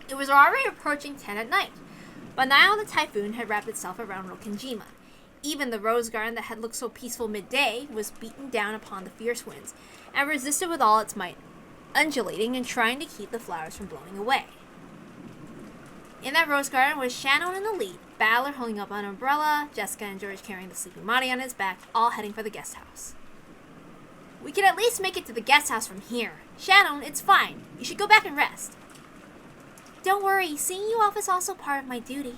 It was already approaching 10 at night. By now, the typhoon had wrapped itself around Rokenjima. Even the rose garden that had looked so peaceful midday was beaten down upon the fierce winds and resisted with all its might, undulating and trying to keep the flowers from blowing away. In that rose garden was Shannon in the lead, Battler holding up an umbrella, Jessica and George carrying the sleeping Mari on his back, all heading for the guest house. We can at least make it to the guest house from here. Shannon, it's fine. You should go back and rest. Don't worry, seeing you off is also part of my duty.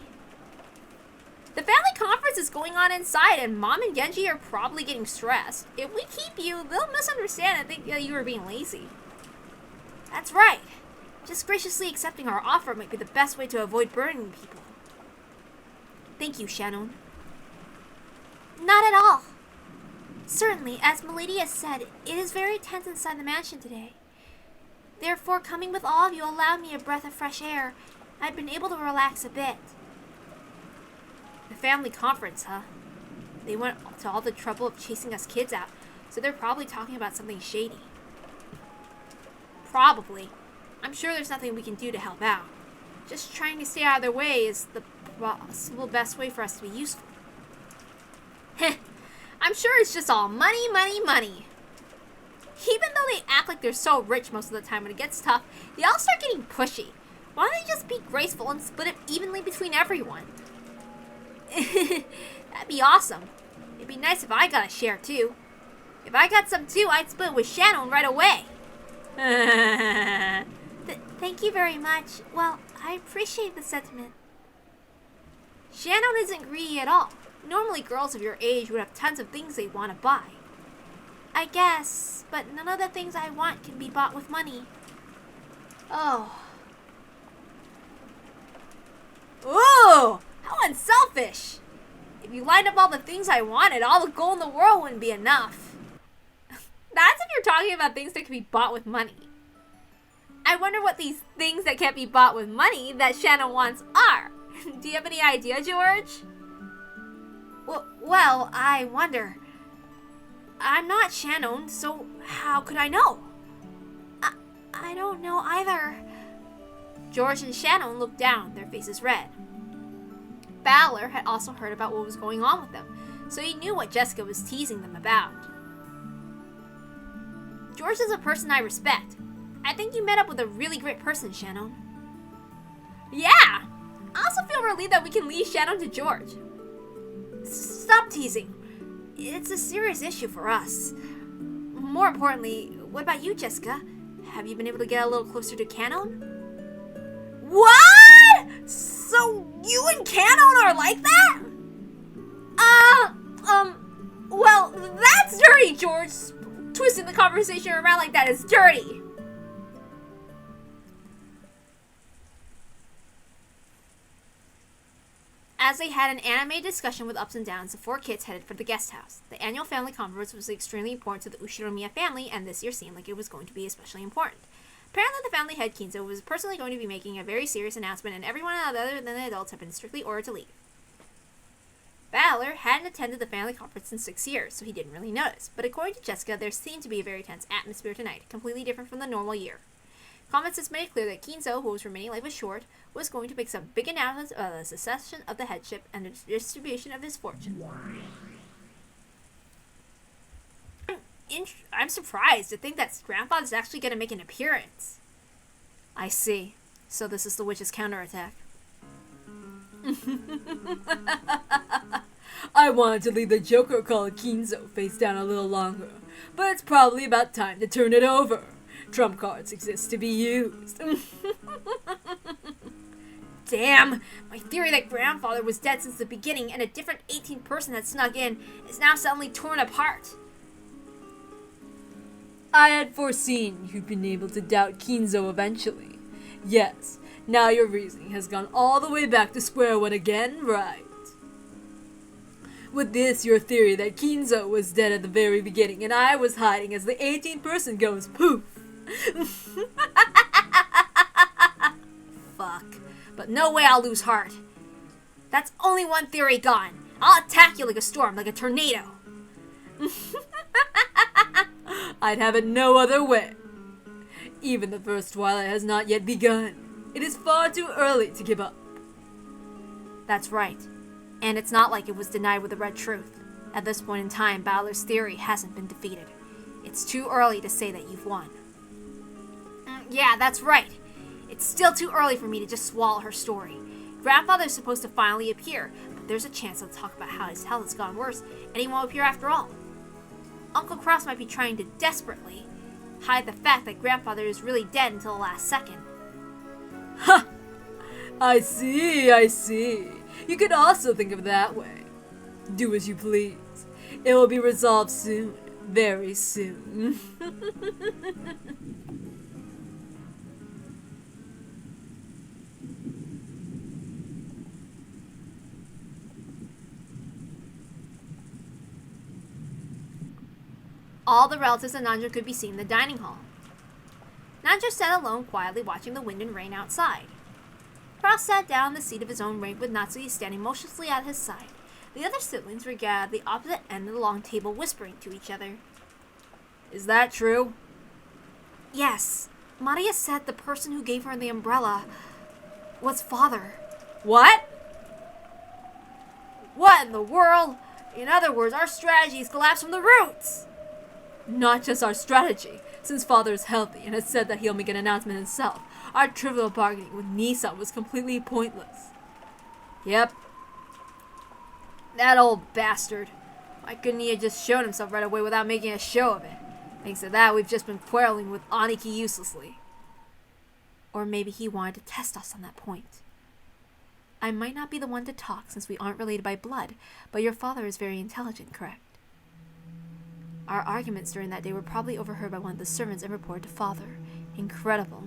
The family conference is going on inside, and Mom and Genji are probably getting stressed. If we keep you, they'll misunderstand and think that you were being lazy. That's right. Just graciously accepting our offer might be the best way to avoid burdening people. Thank you, Shannon. Not at all. Certainly, as Milady has said, it is very tense inside the mansion today. Therefore, coming with all of you allowed me a breath of fresh air. I've been able to relax a bit. The family conference, huh? They went to all the trouble of chasing us kids out, so they're probably talking about something shady. Probably. I'm sure there's nothing we can do to help out. Just trying to stay out of their way is the possible best way for us to be useful. Heh. I'm sure it's just all money, money, money. Even though they act like they're so rich most of the time, when it gets tough, they all start getting pushy. Why don't they just be graceful and split it evenly between everyone? That'd be awesome. It'd be nice if I got a share too. If I got some too, I'd split with Shannon right away. Thank you very much. Well, I appreciate the sentiment. Shannon isn't greedy at all. Normally girls of your age would have tons of things they want to buy. I guess, but none of the things I want can be bought with money. Oh. Ooh! How unselfish! If you lined up all the things I wanted, all the gold in the world wouldn't be enough. That's if you're talking about things that can be bought with money. I wonder what these things that can't be bought with money that Shannon wants are. Do you have any idea, George? Well, I wonder. I'm not Shannon, so how could I know? I don't know either. George and Shannon looked down, their faces red. Battler had also heard about what was going on with them, so he knew what Jessica was teasing them about. George is a person I respect. I think you met up with a really great person, Shannon. Yeah! I also feel relieved that we can leave Shannon to George. Stop teasing. It's a serious issue for us. More importantly, what about you, Jessica? Have you been able to get a little closer to Canon? What? So you and Canon are like that? Well, that's dirty, George. Twisting the conversation around like that is dirty. As they had an animated discussion with ups and downs, the four kids headed for the guest house. The annual family conference was extremely important to the Ushiromiya family, and this year seemed like it was going to be especially important. Apparently, the family head Kinzo was personally going to be making a very serious announcement, and everyone other than the adults had been strictly ordered to leave. Battler hadn't attended the family conference in 6 years, so he didn't really notice, but according to Jessica, there seemed to be a very tense atmosphere tonight, completely different from the normal year. Comments made it clear that KINZO, whose remaining life was short, was going to make some big announcements about the succession of the headship and the distribution of his fortune. I'm surprised to think that Grandfather's actually going to make an appearance. I see. So this is the witch's counterattack. I wanted to leave the Joker called KINZO face down a little longer, but it's probably about time to turn it over. Trump cards exist to be used. Damn! My theory that Grandfather was dead since the beginning and a different 18th person had snuck in is now suddenly torn apart. I had foreseen you'd been able to doubt KINZO eventually. Yes, now your reasoning has gone all the way back to square one again, right? With this, your theory that KINZO was dead at the very beginning and I was hiding as the 18th person goes poof. Fuck. But no way I'll lose heart. That's only one theory gone. I'll attack you like a storm, like a tornado. I'd have it no other way. Even the first twilight has not yet begun. It is far too early to give up. That's right. And it's not like it was denied with the red truth. At this point in time, Balor's theory hasn't been defeated. It's too early to say that you've won. Yeah, that's right. It's still too early for me to just swallow her story. Grandfather's supposed to finally appear, but there's a chance he'll talk about how his health has gotten worse, and he won't appear after all. Uncle Cross might be trying to desperately hide the fact that Grandfather is really dead until the last second. Ha! I see. You could also think of it that way. Do as you please. It will be resolved soon. Very soon. All the relatives and Nanjo could be seen in the dining hall. Nanjo sat alone quietly watching the wind and rain outside. Cross sat down on the seat of his own rank with Natsuki standing motionlessly at his side. The other siblings were gathered at the opposite end of the long table whispering to each other. Is that true? Yes. Maria said the person who gave her the umbrella was father. What? What in the world? In other words, our strategies collapsed from the roots. Not just our strategy. Since father is healthy and has said that he'll make an announcement himself, our trivial bargaining with Nissan was completely pointless. Yep. That old bastard. Why couldn't he have just shown himself right away without making a show of it? Thanks to that, we've just been quarreling with Aniki uselessly. Or maybe he wanted to test us on that point. I might not be the one to talk since we aren't related by blood, but your father is very intelligent, correct? Our arguments during that day were probably overheard by one of the servants and reported to father. Incredible.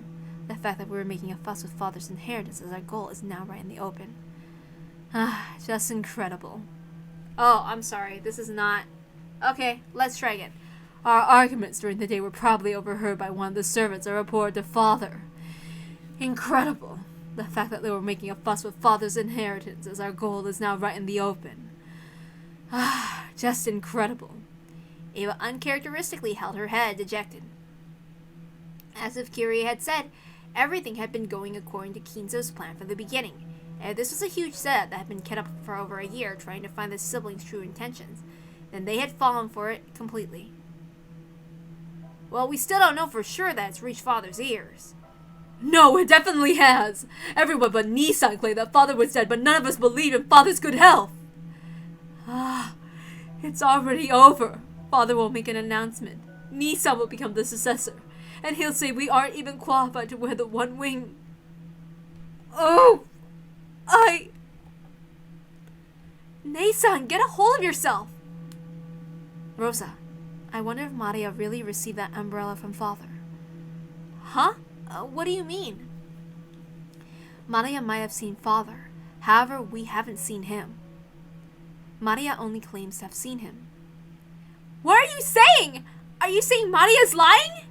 The fact that we were making a fuss with father's inheritance as our goal is now right in the open. Just incredible. Oh, I'm sorry. This is not... Okay, let's try again. Our arguments during the day were probably overheard by one of the servants and reported to father. Incredible. The fact that they were making a fuss with father's inheritance as our goal is now right in the open. Just incredible. Ava uncharacteristically held her head, dejected. As if Kirie had said, everything had been going according to KINZO's plan from the beginning, and this was a huge setup that had been kept up for over a year trying to find the siblings' true intentions. Then they had fallen for it completely. Well, we still don't know for sure that it's reached father's ears. No, it definitely has. Everyone but Nissan claimed that father was dead, but none of us believed in father's good health. It's already over. Father will make an announcement. Nissan will become the successor, and he'll say we aren't even qualified to wear the one wing. Nissan, get a hold of yourself! Rosa, I wonder if Maria really received that umbrella from father. Huh? What do you mean? Maria might have seen father. However, we haven't seen him. Maria only claims to have seen him. What are you saying? Are you saying Maria's lying?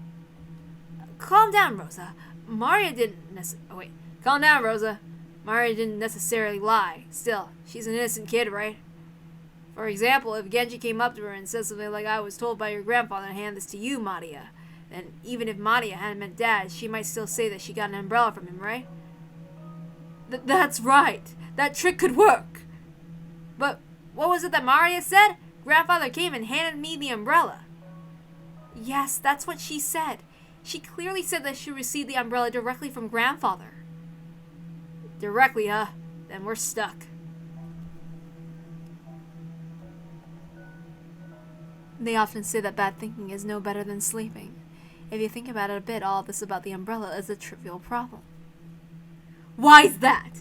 Calm down, Rosa. Calm down, Rosa. Maria didn't necessarily lie. Still, she's an innocent kid, right? For example, if Genji came up to her and said something like, I was told by your grandfather to hand this to you, Maria, then even if Maria hadn't met Dad, she might still say that she got an umbrella from him, right? That's right. That trick could work. But what was it that Maria said? Grandfather came and handed me the umbrella. Yes, that's what she said. She clearly said that she received the umbrella directly from grandfather. Directly, huh? Then we're stuck. They often say that bad thinking is no better than sleeping. If you think about it a bit, all this about the umbrella is a trivial problem. Why's that?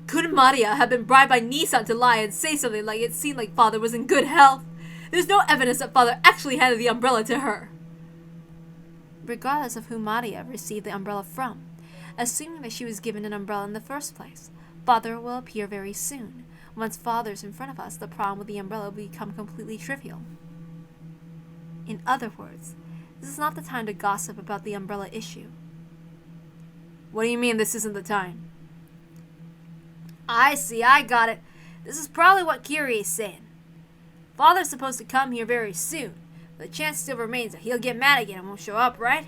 Couldn't Maria have been bribed by Nissan to lie and say something like it seemed like father was in good health? There's no evidence that father actually handed the umbrella to her. Regardless of who Maria received the umbrella from, assuming that she was given an umbrella in the first place, father will appear very soon. Once father's in front of us, the problem with the umbrella will become completely trivial. In other words, this is not the time to gossip about the umbrella issue. What do you mean this isn't the time? I see, I got it. This is probably what Kirie is saying. Father's supposed to come here very soon, but the chance still remains that he'll get mad again and won't show up, right?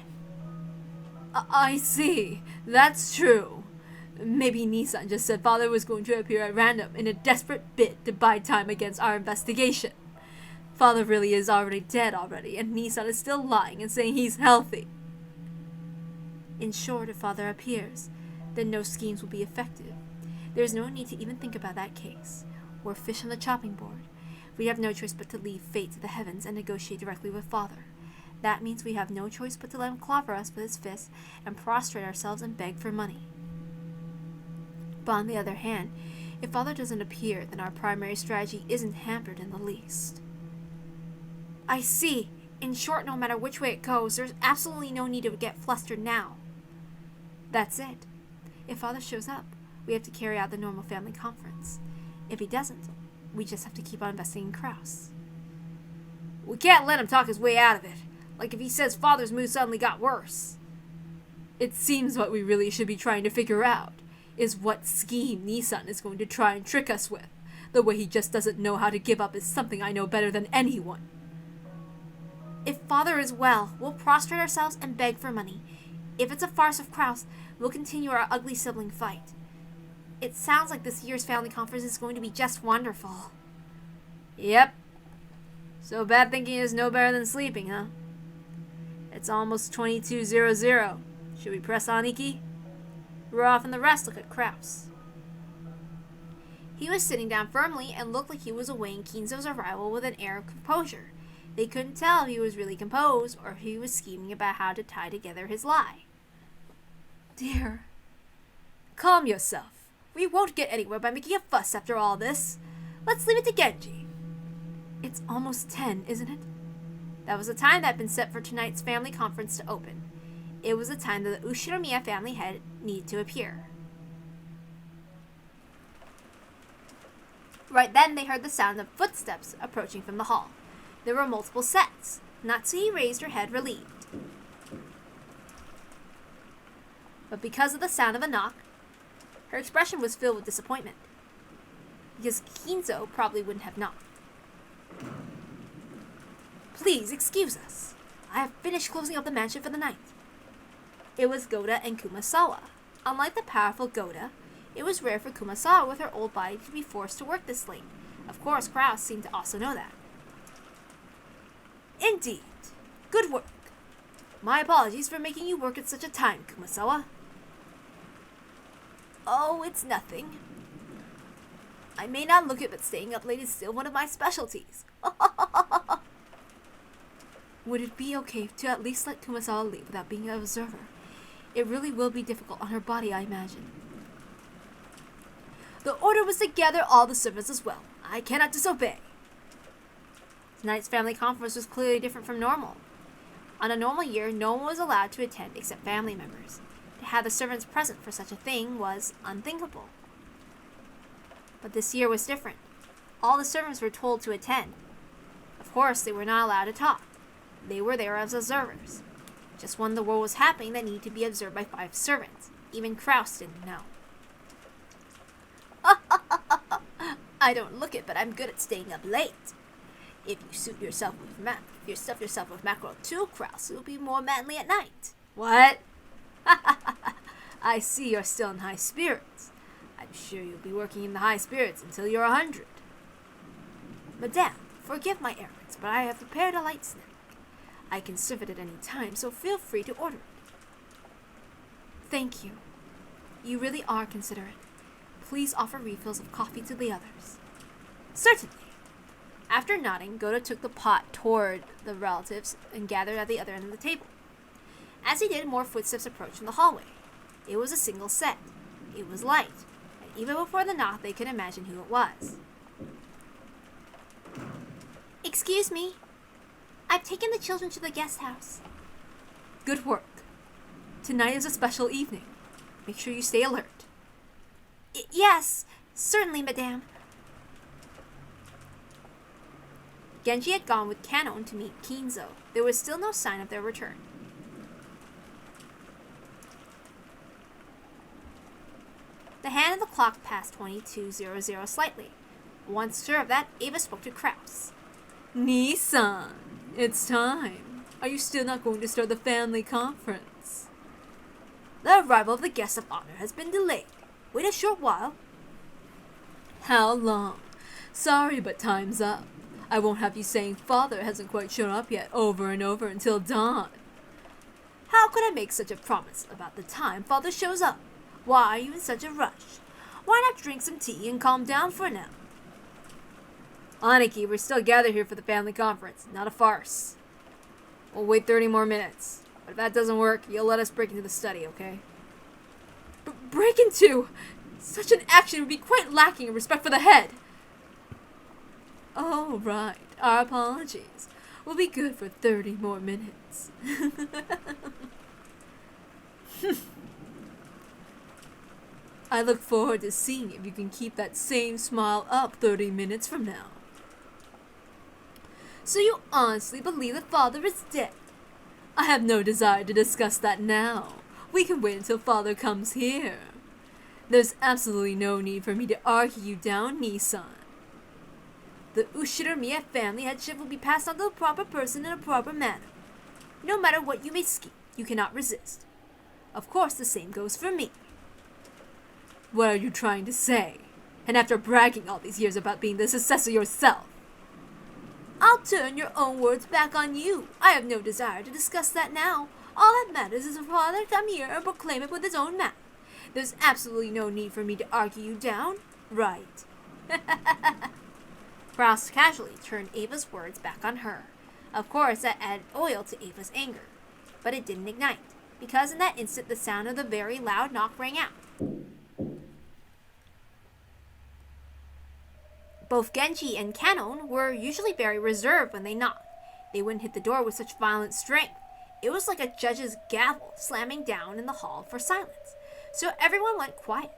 I see. That's true. Maybe Nissan just said father was going to appear at random in a desperate bid to buy time against our investigation. Father really is already dead already, and Nissan is still lying and saying he's healthy. In short, if father appears, then no schemes will be effective. There is no need to even think about that case. We're fish on the chopping board. We have no choice but to leave fate to the heavens and negotiate directly with father. That means we have no choice but to let him clobber us with his fists and prostrate ourselves and beg for money. But on the other hand, if father doesn't appear, then our primary strategy isn't hampered in the least. I see. In short, no matter which way it goes, there's absolutely no need to get flustered now. That's it. If father shows up, we have to carry out the normal family conference. If he doesn't, we just have to keep on investigating Kraus. We can't let him talk his way out of it. Like if he says father's mood suddenly got worse. It seems what we really should be trying to figure out is what scheme Nissan is going to try and trick us with. The way he just doesn't know how to give up is something I know better than anyone. If father is well, we'll prostrate ourselves and beg for money. If it's a farce of Kraus, we'll continue our ugly sibling fight. It sounds like this year's family conference is going to be just wonderful. Yep. So bad thinking is no better than sleeping, huh? It's almost 22:00. Should we press on, Iki? Ruoff and the rest look at Kraus. He was sitting down firmly and looked like he was awaiting KINZO's arrival with an air of composure. They couldn't tell if he was really composed or if he was scheming about how to tie together his lie. Dear, calm yourself. We won't get anywhere by making a fuss after all this. Let's leave it to Genji. It's almost 10, isn't it? That was the time that had been set for tonight's family conference to open. It was the time that the Ushinomiya family head needed to appear. Right then, they heard the sound of footsteps approaching from the hall. There were multiple sets. Natsuhi raised her head, relieved. But because of the sound of a knock, her expression was filled with disappointment. Because KINZO probably wouldn't have knocked. Please, excuse us. I have finished closing up the mansion for the night. It was Goda and Kumasawa. Unlike the powerful Goda, it was rare for Kumasawa with her old body to be forced to work this late. Of course, Kraus seemed to also know that. Indeed. Good work. My apologies for making you work at such a time, Kumasawa. Oh, it's nothing. I may not look it, but staying up late is still one of my specialties. Would it be okay to at least let Kumasawa leave without being an observer? It really will be difficult on her body, I imagine. The order was to gather all the servants as well. I cannot disobey. Tonight's family conference was clearly different from normal. On a normal year, no one was allowed to attend except family members. To have the servants present for such a thing was unthinkable. But this year was different. All the servants were told to attend. Of course, they were not allowed to talk. They were there as observers. Just when the world was happening that needed to be observed by 5 servants. Even Kraus didn't know. I don't look it, but I'm good at staying up late. If you stuff yourself with mackerel too, Kraus, it will be more manly at night. What? I see you're still in high spirits. I'm sure you'll be working in the high spirits until you're 100. Madame, forgive my errands, but I have prepared a light snack. I can serve it at any time, so feel free to order it. Thank you. You really are considerate. Please offer refills of coffee to the others. Certainly. After nodding, Goda took the pot toward the relatives and gathered at the other end of the table. As he did, more footsteps approached from the hallway. It was a single set. It was light, and even before the knock, they could imagine who it was. Excuse me. I've taken the children to the guest house. Good work. Tonight is a special evening. Make sure you stay alert. Yes, certainly, madame. Genji had gone with Kanon to meet KINZO. There was still no sign of their return. The hand of the clock passed 22:00 slightly. Once sure of that, Ava spoke to Kraus. Nissan, it's time. Are you still not going to start the family conference? The arrival of the guest of honor has been delayed. Wait a short while. How long? Sorry, but time's up. I won't have you saying father hasn't quite shown up yet over and over until dawn. How could I make such a promise about the time father shows up? Why are you in such a rush? Why not drink some tea and calm down for now? Aniki, we're still gathered here for the family conference, not a farce. We'll wait 30 more minutes. But if that doesn't work, you'll let us break into the study, okay? Break into? Such an action would be quite lacking in respect for the head. Oh, right. Our apologies. We'll be good for 30 more minutes. I look forward to seeing if you can keep that same smile up 30 minutes from now. So you honestly believe that father is dead? I have no desire to discuss that now. We can wait until father comes here. There's absolutely no need for me to argue you down, Nissan. The Ushiromiya family headship will be passed on to the proper person in a proper manner. No matter what you may scheme, you cannot resist. Of course, the same goes for me. What are you trying to say? And after bragging all these years about being the successor yourself? I'll turn your own words back on you. I have no desire to discuss that now. All that matters is for father to come here and proclaim it with his own mouth. There's absolutely no need for me to argue you down, right? Rouse casually turned Ava's words back on her. Of course, that added oil to Ava's anger. But it didn't ignite, because in that instant the sound of the very loud knock rang out. Both Genji and Kanon were usually very reserved when they knocked. They wouldn't hit the door with such violent strength. It was like a judge's gavel slamming down in the hall for silence. So everyone went quiet.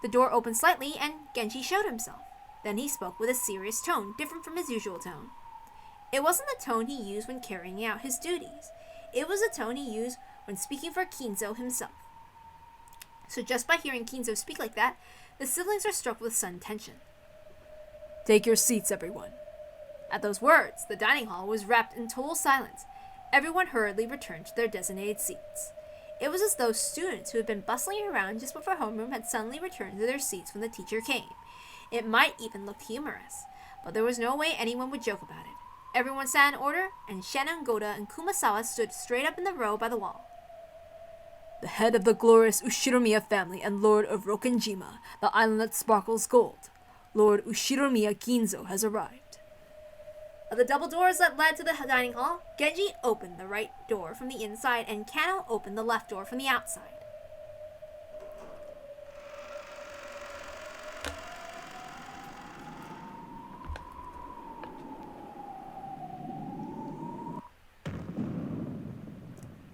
The door opened slightly and Genji showed himself. Then he spoke with a serious tone, different from his usual tone. It wasn't the tone he used when carrying out his duties. It was the tone he used when speaking for KINZO himself. So just by hearing KINZO speak like that, the siblings were struck with sudden tension. Take your seats, everyone. At those words, the dining hall was wrapped in total silence. Everyone hurriedly returned to their designated seats. It was as though students who had been bustling around just before homeroom had suddenly returned to their seats when the teacher came. It might even look humorous, but there was no way anyone would joke about it. Everyone sat in order, and Shannon, Goda, and Kumasawa stood straight up in the row by the wall. The head of the glorious Ushiromiya family and Lord of Rokkenjima, the island that sparkles gold, Lord Ushiromiya KINZO, has arrived. Of the double doors that led to the dining hall, Genji opened the right door from the inside and Kano opened the left door from the outside.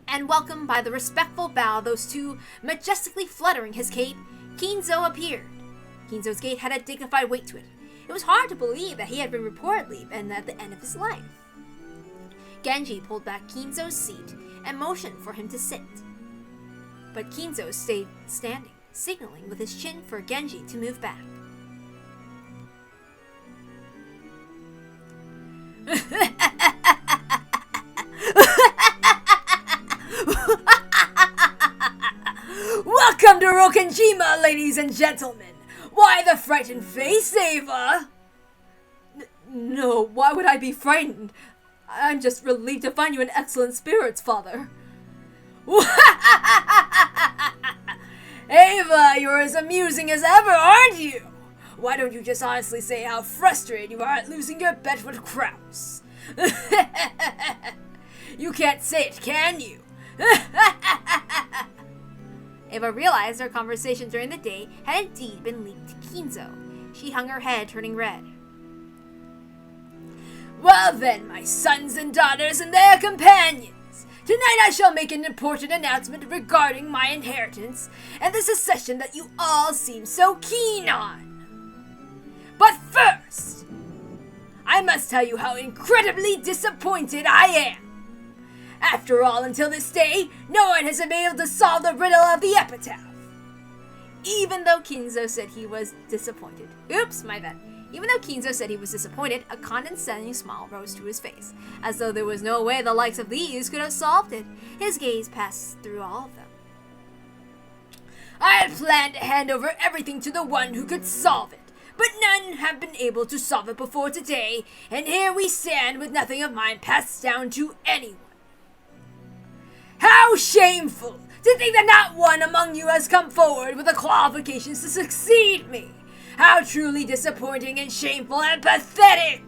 And welcomed by the respectful bow of those two majestically fluttering his cape, KINZO appeared. KINZO's gait had a dignified weight to it. It was hard to believe that he had been reportedly been at the end of his life. Genji pulled back KINZO's seat and motioned for him to sit. But KINZO stayed standing, signaling with his chin for Genji to move back. Welcome to Rokkenjima, ladies and gentlemen! Why the frightened face, Ava? No, why would I be frightened? I'm just relieved to find you in excellent spirits, father. Ava, you're as amusing as ever, aren't you? Why don't you just honestly say how frustrated you are at losing your bet with Kraus? You can't say it, can you? Ava realized their conversation during the day had indeed been leaked to KINZO. She hung her head, turning red. Well then, my sons and daughters and their companions, tonight I shall make an important announcement regarding my inheritance and the succession that you all seem so keen on. But first, I must tell you how incredibly disappointed I am. After all, until this day, no one has been able to solve the riddle of the epitaph. Even though KINZO said he was disappointed. Oops, my bad. Even though KINZO said he was disappointed, a condescending smile rose to his face, as though there was no way the likes of these could have solved it. His gaze passed through all of them. I had planned to hand over everything to the one who could solve it, but none have been able to solve it before today, and here we stand with nothing of mine passed down to anyone. How shameful to think that not one among you has come forward with the qualifications to succeed me! How truly disappointing and shameful and pathetic!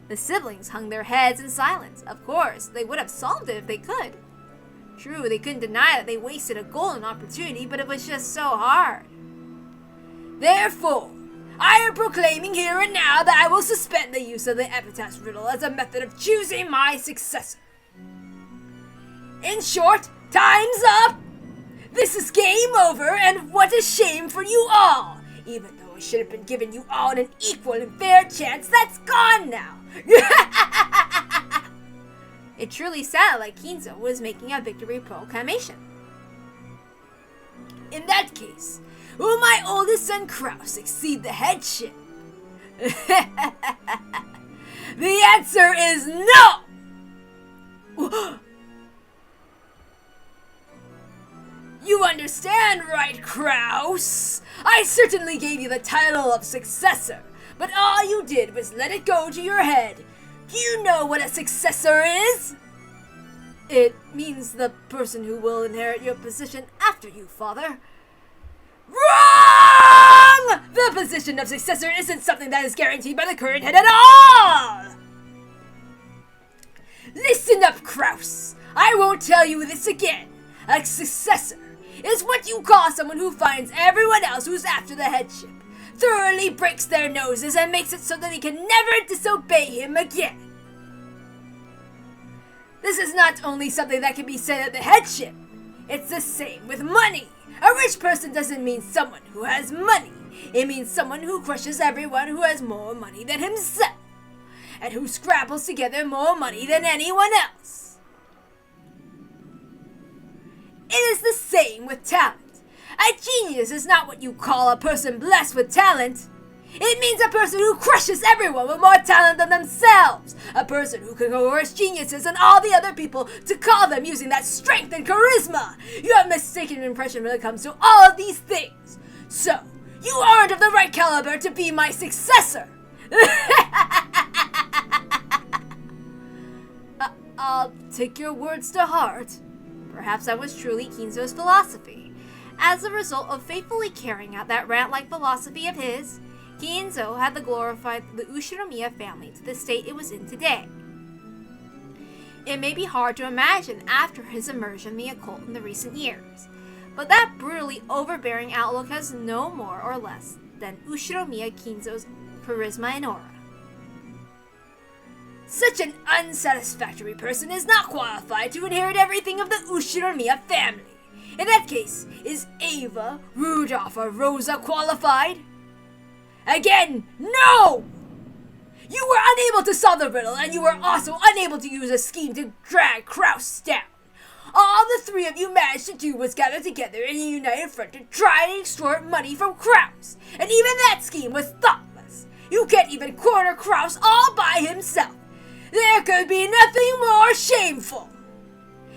The siblings hung their heads in silence. Of course, they would have solved it if they could. True, they couldn't deny that they wasted a golden opportunity, but it was just so hard. Therefore, I am proclaiming here and now that I will suspend the use of the epitaph riddle as a method of choosing my successor. In short, time's up! This is game over, and what a shame for you all! Even though I should have been giving you all an equal and fair chance, that's gone now! It truly sounded like KINZO was making a victory proclamation. In that case, will my oldest son Kraus succeed the headship? The answer is no! You understand, right, Kraus? I certainly gave you the title of successor, but all you did was let it go to your head. Do you know what a successor is? It means the person who will inherit your position after you, father. Wrong! The position of successor isn't something that is guaranteed by the current head at all! Listen up, Kraus. I won't tell you this again. A successor is what you call someone who finds everyone else who's after the headship, thoroughly breaks their noses, and makes it so that they can never disobey him again. This is not only something that can be said at the headship, it's the same with money. A rich person doesn't mean someone who has money. It means someone who crushes everyone who has more money than himself, and who scrabbles together more money than anyone else. It is the same with talent. A genius is not what you call a person blessed with talent. It means a person who crushes everyone with more talent than themselves. A person who can coerce geniuses and all the other people to call them using that strength and charisma. You have mistaken impression when it comes to all of these things. So, you aren't of the right caliber to be my successor. I'll take your words to heart. Perhaps that was truly KINZO's philosophy. As a result of faithfully carrying out that rant-like philosophy of his, KINZO had glorified the Ushinomiya family to the state it was in today. It may be hard to imagine after his immersion in the occult in the recent years, but that brutally overbearing outlook has no more or less than Ushinomiya KINZO's charisma and aura. Such an unsatisfactory person is not qualified to inherit everything of the Ushinomiya family. In that case, is Ava, Rudolph, or Rosa qualified? Again, no! You were unable to solve the riddle, and you were also unable to use a scheme to drag Kraus down. All the three of you managed to do was gather together in a united front to try and extort money from Kraus, and even that scheme was thoughtless. You can't even corner Kraus all by himself. There could be nothing more shameful.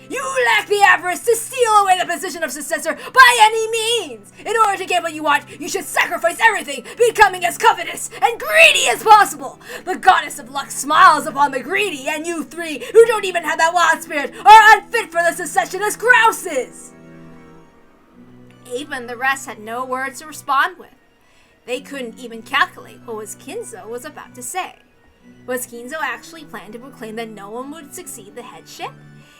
You lack the avarice to steal away the position of successor by any means. In order to get what you want, you should sacrifice everything, becoming as covetous and greedy as possible. The goddess of luck smiles upon the greedy, and you three, who don't even have that wild spirit, are unfit for the succession as Kraus is. Ava and the rest had no words to respond with. They couldn't even calculate what KINZO was about to say. Was KINZO actually planning to proclaim that no one would succeed the headship?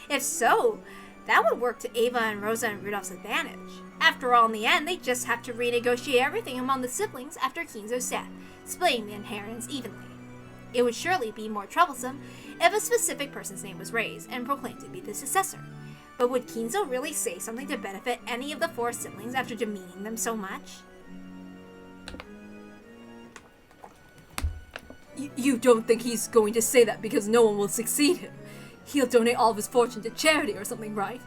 If so, that would work to Ava and Rosa and Rudolph's advantage. After all, in the end, they just have to renegotiate everything among the siblings after KINZO's death, splitting the inheritance evenly. It would surely be more troublesome if a specific person's name was raised and proclaimed to be the successor. But would KINZO really say something to benefit any of the four siblings after demeaning them so much? You don't think he's going to say that because no one will succeed him? He'll donate all of his fortune to charity or something, right?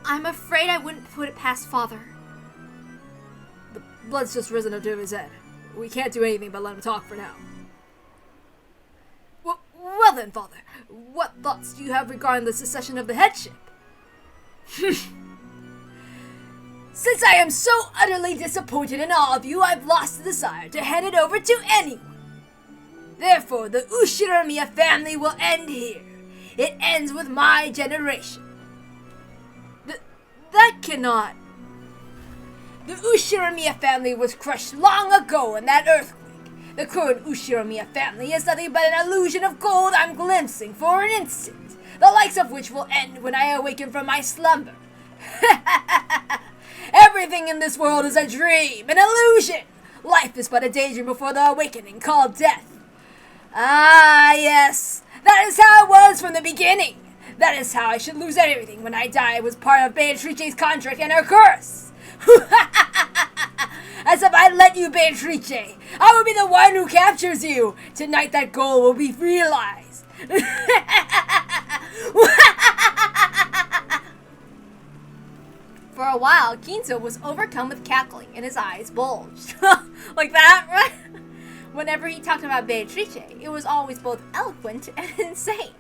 I'm afraid I wouldn't put it past Father. The blood's just risen up to his head. We can't do anything but let him talk for now. Well then, Father, what thoughts do you have regarding the secession of the headship? Since I am so utterly disappointed in all of you, I've lost the desire to hand it over to anyone. Therefore, the Ushiramiya family will end here. It ends with my generation. That cannot. The Ushiramiya family was crushed long ago in that earthquake. The current Ushiramiya family is nothing but an illusion of gold I'm glimpsing for an instant, the likes of which will end when I awaken from my slumber. Everything in this world is a dream, an illusion. Life is but a daydream before the awakening called death. Ah, yes, that is how it was from the beginning. That is how I should lose everything when I die was part of Beatrice's contract and her curse. As if I let you, Beatrice, I will be the one who captures you. Tonight that goal will be realized. For a while, KINZO was overcome with cackling and his eyes bulged. Like that, right? Whenever he talked about Beatrice, it was always both eloquent and insane.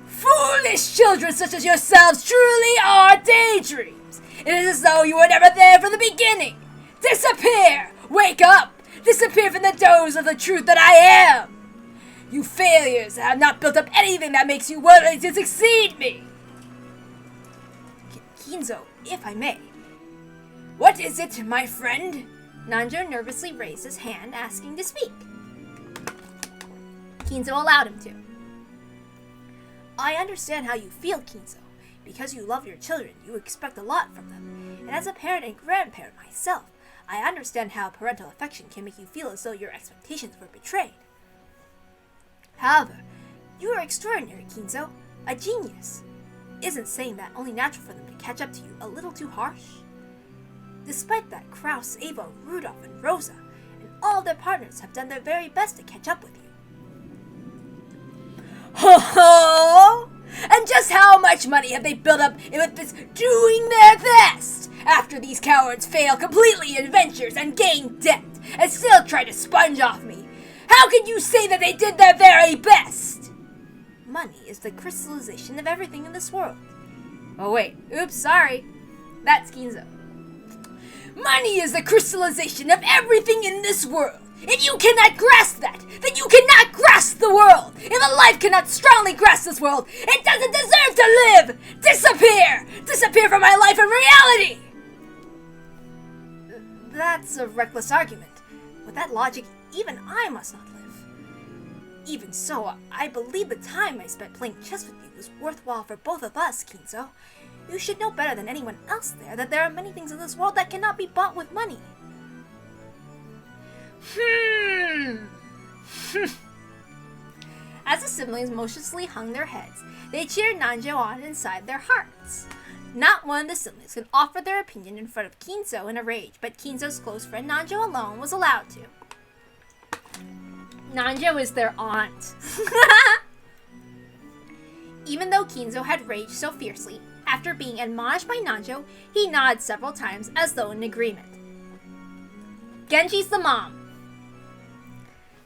Foolish children such as yourselves truly are daydreams. It is as though you were never there from the beginning. Disappear! Wake up! Disappear from the doze of the truth that I am! You failures have not built up anything that makes you worthy to succeed me! KINZO, if I may. What is it, my friend? Nanjo nervously raised his hand, asking to speak. KINZO allowed him to. I understand how you feel, KINZO. Because you love your children, you expect a lot from them. And as a parent and grandparent myself, I understand how parental affection can make you feel as though your expectations were betrayed. However, you are extraordinary, KINZO. A genius. Isn't saying that only natural for them to catch up to you a little too harsh? Despite that, Kraus, Ava, Rudolph, and Rosa, and all their partners have done their very best to catch up with you. Ho ho! And just how much money have they built up with this doing their best? After these cowards fail completely in ventures and gain debt, and still try to sponge off me, how can you say that they did their very best? Money is the crystallization of everything in this world. Oh wait, oops, sorry. That's KINZO. Money is the crystallization of everything in this world. If you cannot grasp that, then you cannot grasp the world. If a life cannot strongly grasp this world, it doesn't deserve to live. Disappear! Disappear from my life and reality! That's a reckless argument. With that logic, even I must not live. Even so, I believe the time I spent playing chess with you was worthwhile for both of us, KINZO. You should know better than anyone else there that there are many things in this world that cannot be bought with money. As the siblings motionlessly hung their heads, they cheered Nanjo on inside their hearts. Not one of the siblings could offer their opinion in front of KINZO in a rage, but KINZO's close friend Nanjo alone was allowed to. Nanjo is their aunt. Even though KINZO had raged so fiercely, after being admonished by Nanjo, he nodded several times as though in agreement. Genji's the mom.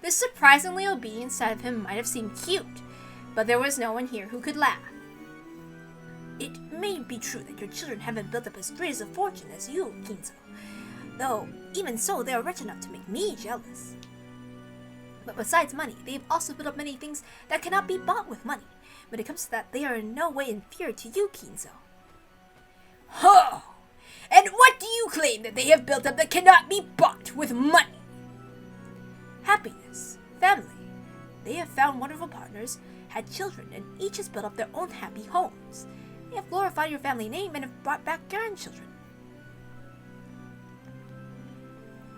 This surprisingly obedient side of him might have seemed cute, but there was no one here who could laugh. It may be true that your children haven't built up as great as a fortune as you, KINZO, though even so they are rich enough to make me jealous. But besides money, they have also built up many things that cannot be bought with money. When it comes to that, they are in no way inferior to you, KINZO. Ho! And what do you claim that they have built up that cannot be bought with money? Happiness, family. They have found wonderful partners, had children, and each has built up their own happy homes. They have glorified your family name and have brought back grandchildren.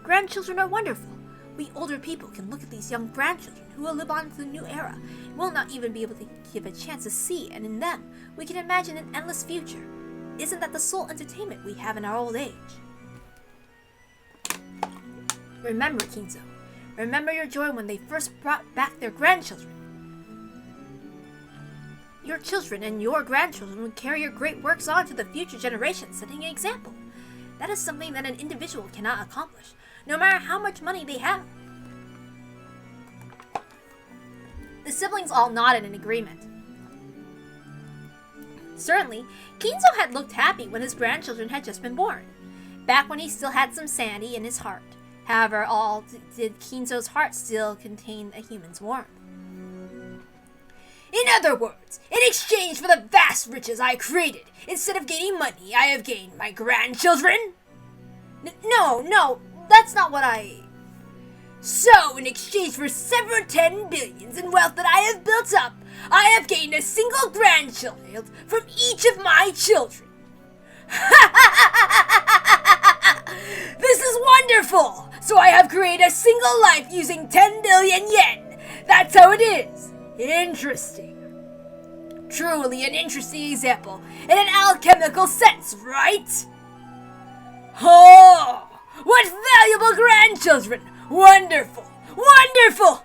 Grandchildren are wonderful. We older people can look at these young grandchildren who will live on to the new era and will not even be able to give a chance to see, and in them, we can imagine an endless future. Isn't that the sole entertainment we have in our old age? Remember, KINZO. Remember your joy when they first brought back their grandchildren. Your children and your grandchildren will carry your great works on to the future generations, setting an example. That is something that an individual cannot accomplish, no matter how much money they have. The siblings all nodded in agreement. Certainly, Kinzo had looked happy when his grandchildren had just been born, back when he still had some sanity in his heart. However, all did Kinzo's heart still contain a human's warmth. In other words, in exchange for the vast riches I created, instead of gaining money, I have gained my grandchildren? No, that's not what I... So, in exchange for several 10 billions in wealth that I have built up, I have gained a single grandchild from each of my children. This is wonderful! So I have created a single life using 10 billion yen. That's how it is. Interesting. Truly an interesting example in an alchemical sense, right? Oh, what valuable grandchildren! Wonderful! Wonderful!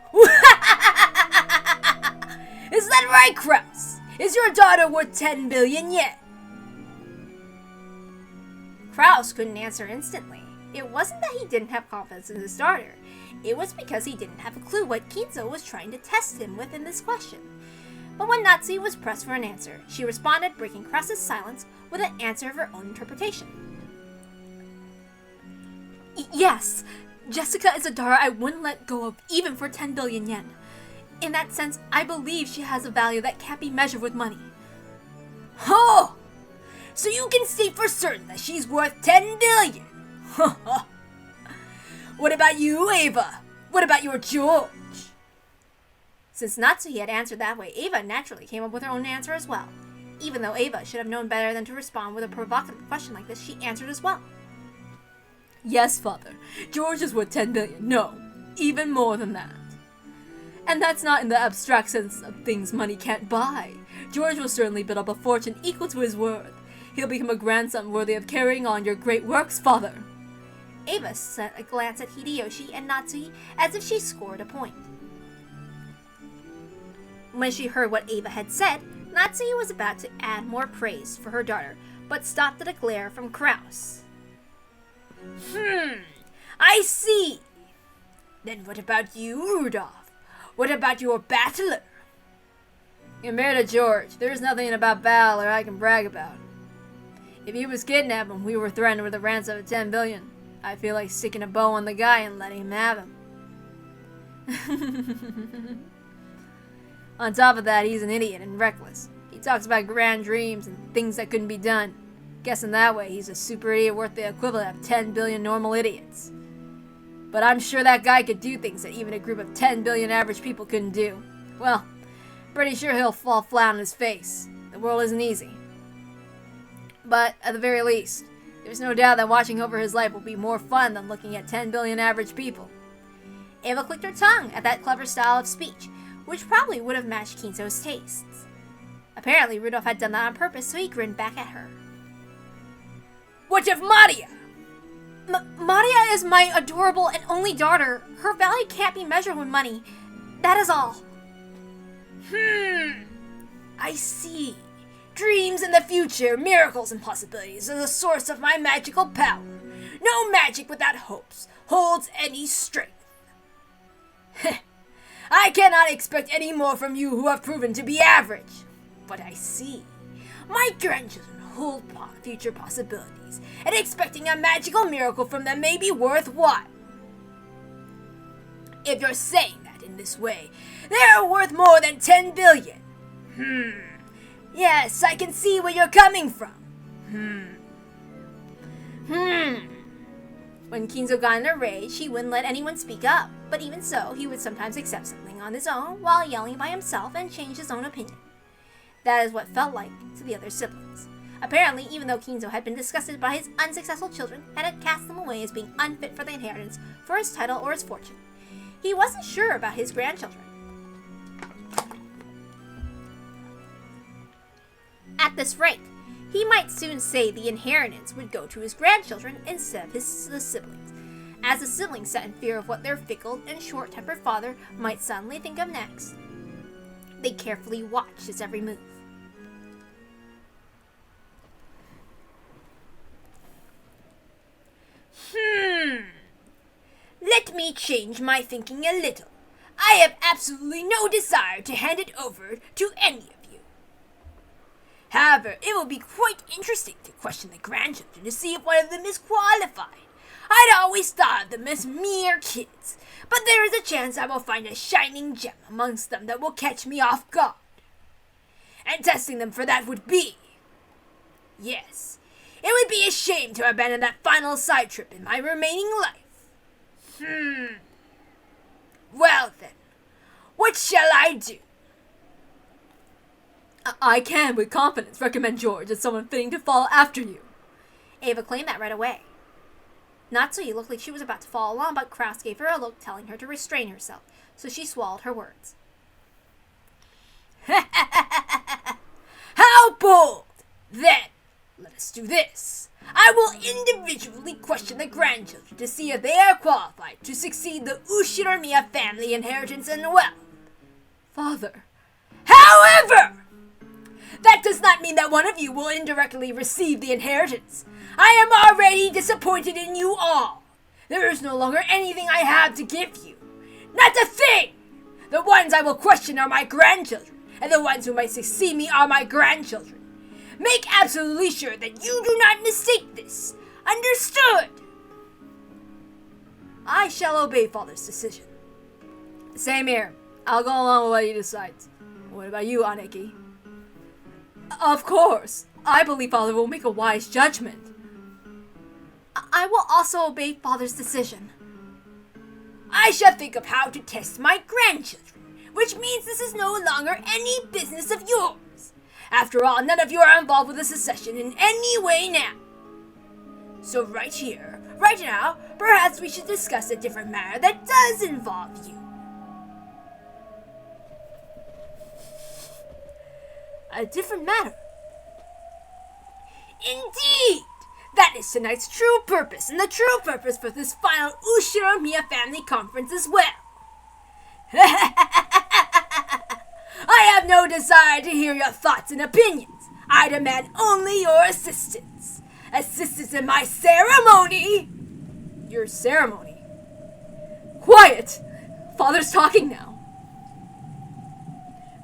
Is that right, Kraus? Is your daughter worth 10 billion yen? Kraus couldn't answer instantly. It wasn't that he didn't have confidence in his daughter. It was because he didn't have a clue what KINZO was trying to test him with in this question. But when Natsuki was pressed for an answer, she responded, breaking Kraus's silence with an answer of her own interpretation. Yes, Jessica is a daughter I wouldn't let go of even for 10 billion yen. In that sense, I believe she has a value that can't be measured with money. Oh! So you can state for certain that she's worth 10 billion? What about you, Ava? What about your George? Since Natsuki had answered that way, Ava naturally came up with her own answer as well. Even though Ava should have known better than to respond with a provocative question like this, she answered as well. Yes, father. George is worth 10 billion. No, even more than that. And that's not in the abstract sense of things money can't buy. George will certainly build up a fortune equal to his worth. He'll become a grandson worthy of carrying on your great works, father. Ava sent a glance at Hideyoshi and Natsuki as if she scored a point. When she heard what Ava had said, Natsuki was about to add more praise for her daughter, but stopped at a glare from Kraus. I see. Then what about you, Rudolph? What about your battler? Compared to George, there's nothing about valor I can brag about. If he was kidnapped and we were threatened with a ransom of 10 billion, I feel like sticking a bow on the guy and letting him have him. On top of that, he's an idiot and reckless. He talks about grand dreams and things that couldn't be done. Guessing that way, he's a super idiot worth the equivalent of 10 billion normal idiots. But I'm sure that guy could do things that even a group of 10 billion average people couldn't do. Well, pretty sure he'll fall flat on his face. The world isn't easy. But, at the very least, there's no doubt that watching over his life will be more fun than looking at 10 billion average people. Ava clicked her tongue at that clever style of speech, which probably would have matched KINZO's tastes. Apparently, Rudolph had done that on purpose, so he grinned back at her. What of Maria? Maria is my adorable and only daughter. Her value can't be measured with money. That is all. I see. Dreams in the future, miracles and possibilities are the source of my magical power. No magic without hopes holds any strength. I cannot expect any more from you who have proven to be average. But I see. My grandchildren hold future possibilities, and expecting a magical miracle from them may be worthwhile. If you're saying that in this way, they are worth more than 10 billion. Yes, I can see where you're coming from. When KINZO got in a rage, he wouldn't let anyone speak up, but even so, he would sometimes accept something on his own while yelling by himself and change his own opinion. That is what felt like to the other siblings. Apparently, even though KINZO had been disgusted by his unsuccessful children and had cast them away as being unfit for the inheritance for his title or his fortune, he wasn't sure about his grandchildren. At this rate, he might soon say the inheritance would go to his grandchildren instead of the siblings, as the siblings sat in fear of what their fickle and short-tempered father might suddenly think of next. They carefully watched his every move. Let me change my thinking a little. I have absolutely no desire to hand it over to any of you. Have However, it will be quite interesting to question the grandchildren to see if one of them is qualified. I'd always thought of them as mere kids, but there is a chance I will find a shining gem amongst them that will catch me off guard. And testing them for that would be... Yes, it would be a shame to abandon that final side trip in my remaining life. Well then, what shall I do? I can, with confidence, recommend George as someone fitting to follow after you. Ava claimed that right away. Natsui looked like she was about to fall along, but Kraus gave her a look telling her to restrain herself, so she swallowed her words. How bold! Then, let us do this. I will individually question the grandchildren to see if they are qualified to succeed the Ushinomiya family inheritance and wealth. Father. However, that does not mean that one of you will indirectly receive the inheritance. I am already disappointed in you all. There is no longer anything I have to give you. Not a thing! The ones I will question are my grandchildren, and the ones who might succeed me are my grandchildren. Make absolutely sure that you do not mistake this. Understood? I shall obey Father's decision. Same here. I'll go along with what he decides. What about you, Aneki? Of course. I believe Father will make a wise judgment. I will also obey Father's decision. I shall think of how to test my grandchildren, which means this is no longer any business of yours. After all, none of you are involved with the secession in any way now. So right here, right now, perhaps we should discuss a different matter that does involve you. A different matter? Indeed! That is tonight's true purpose, and the true purpose for this final Ushinomiya family conference as well. I have no desire to hear your thoughts and opinions. I demand only your assistance. Assistance in my ceremony. Your ceremony? Quiet! Father's talking now.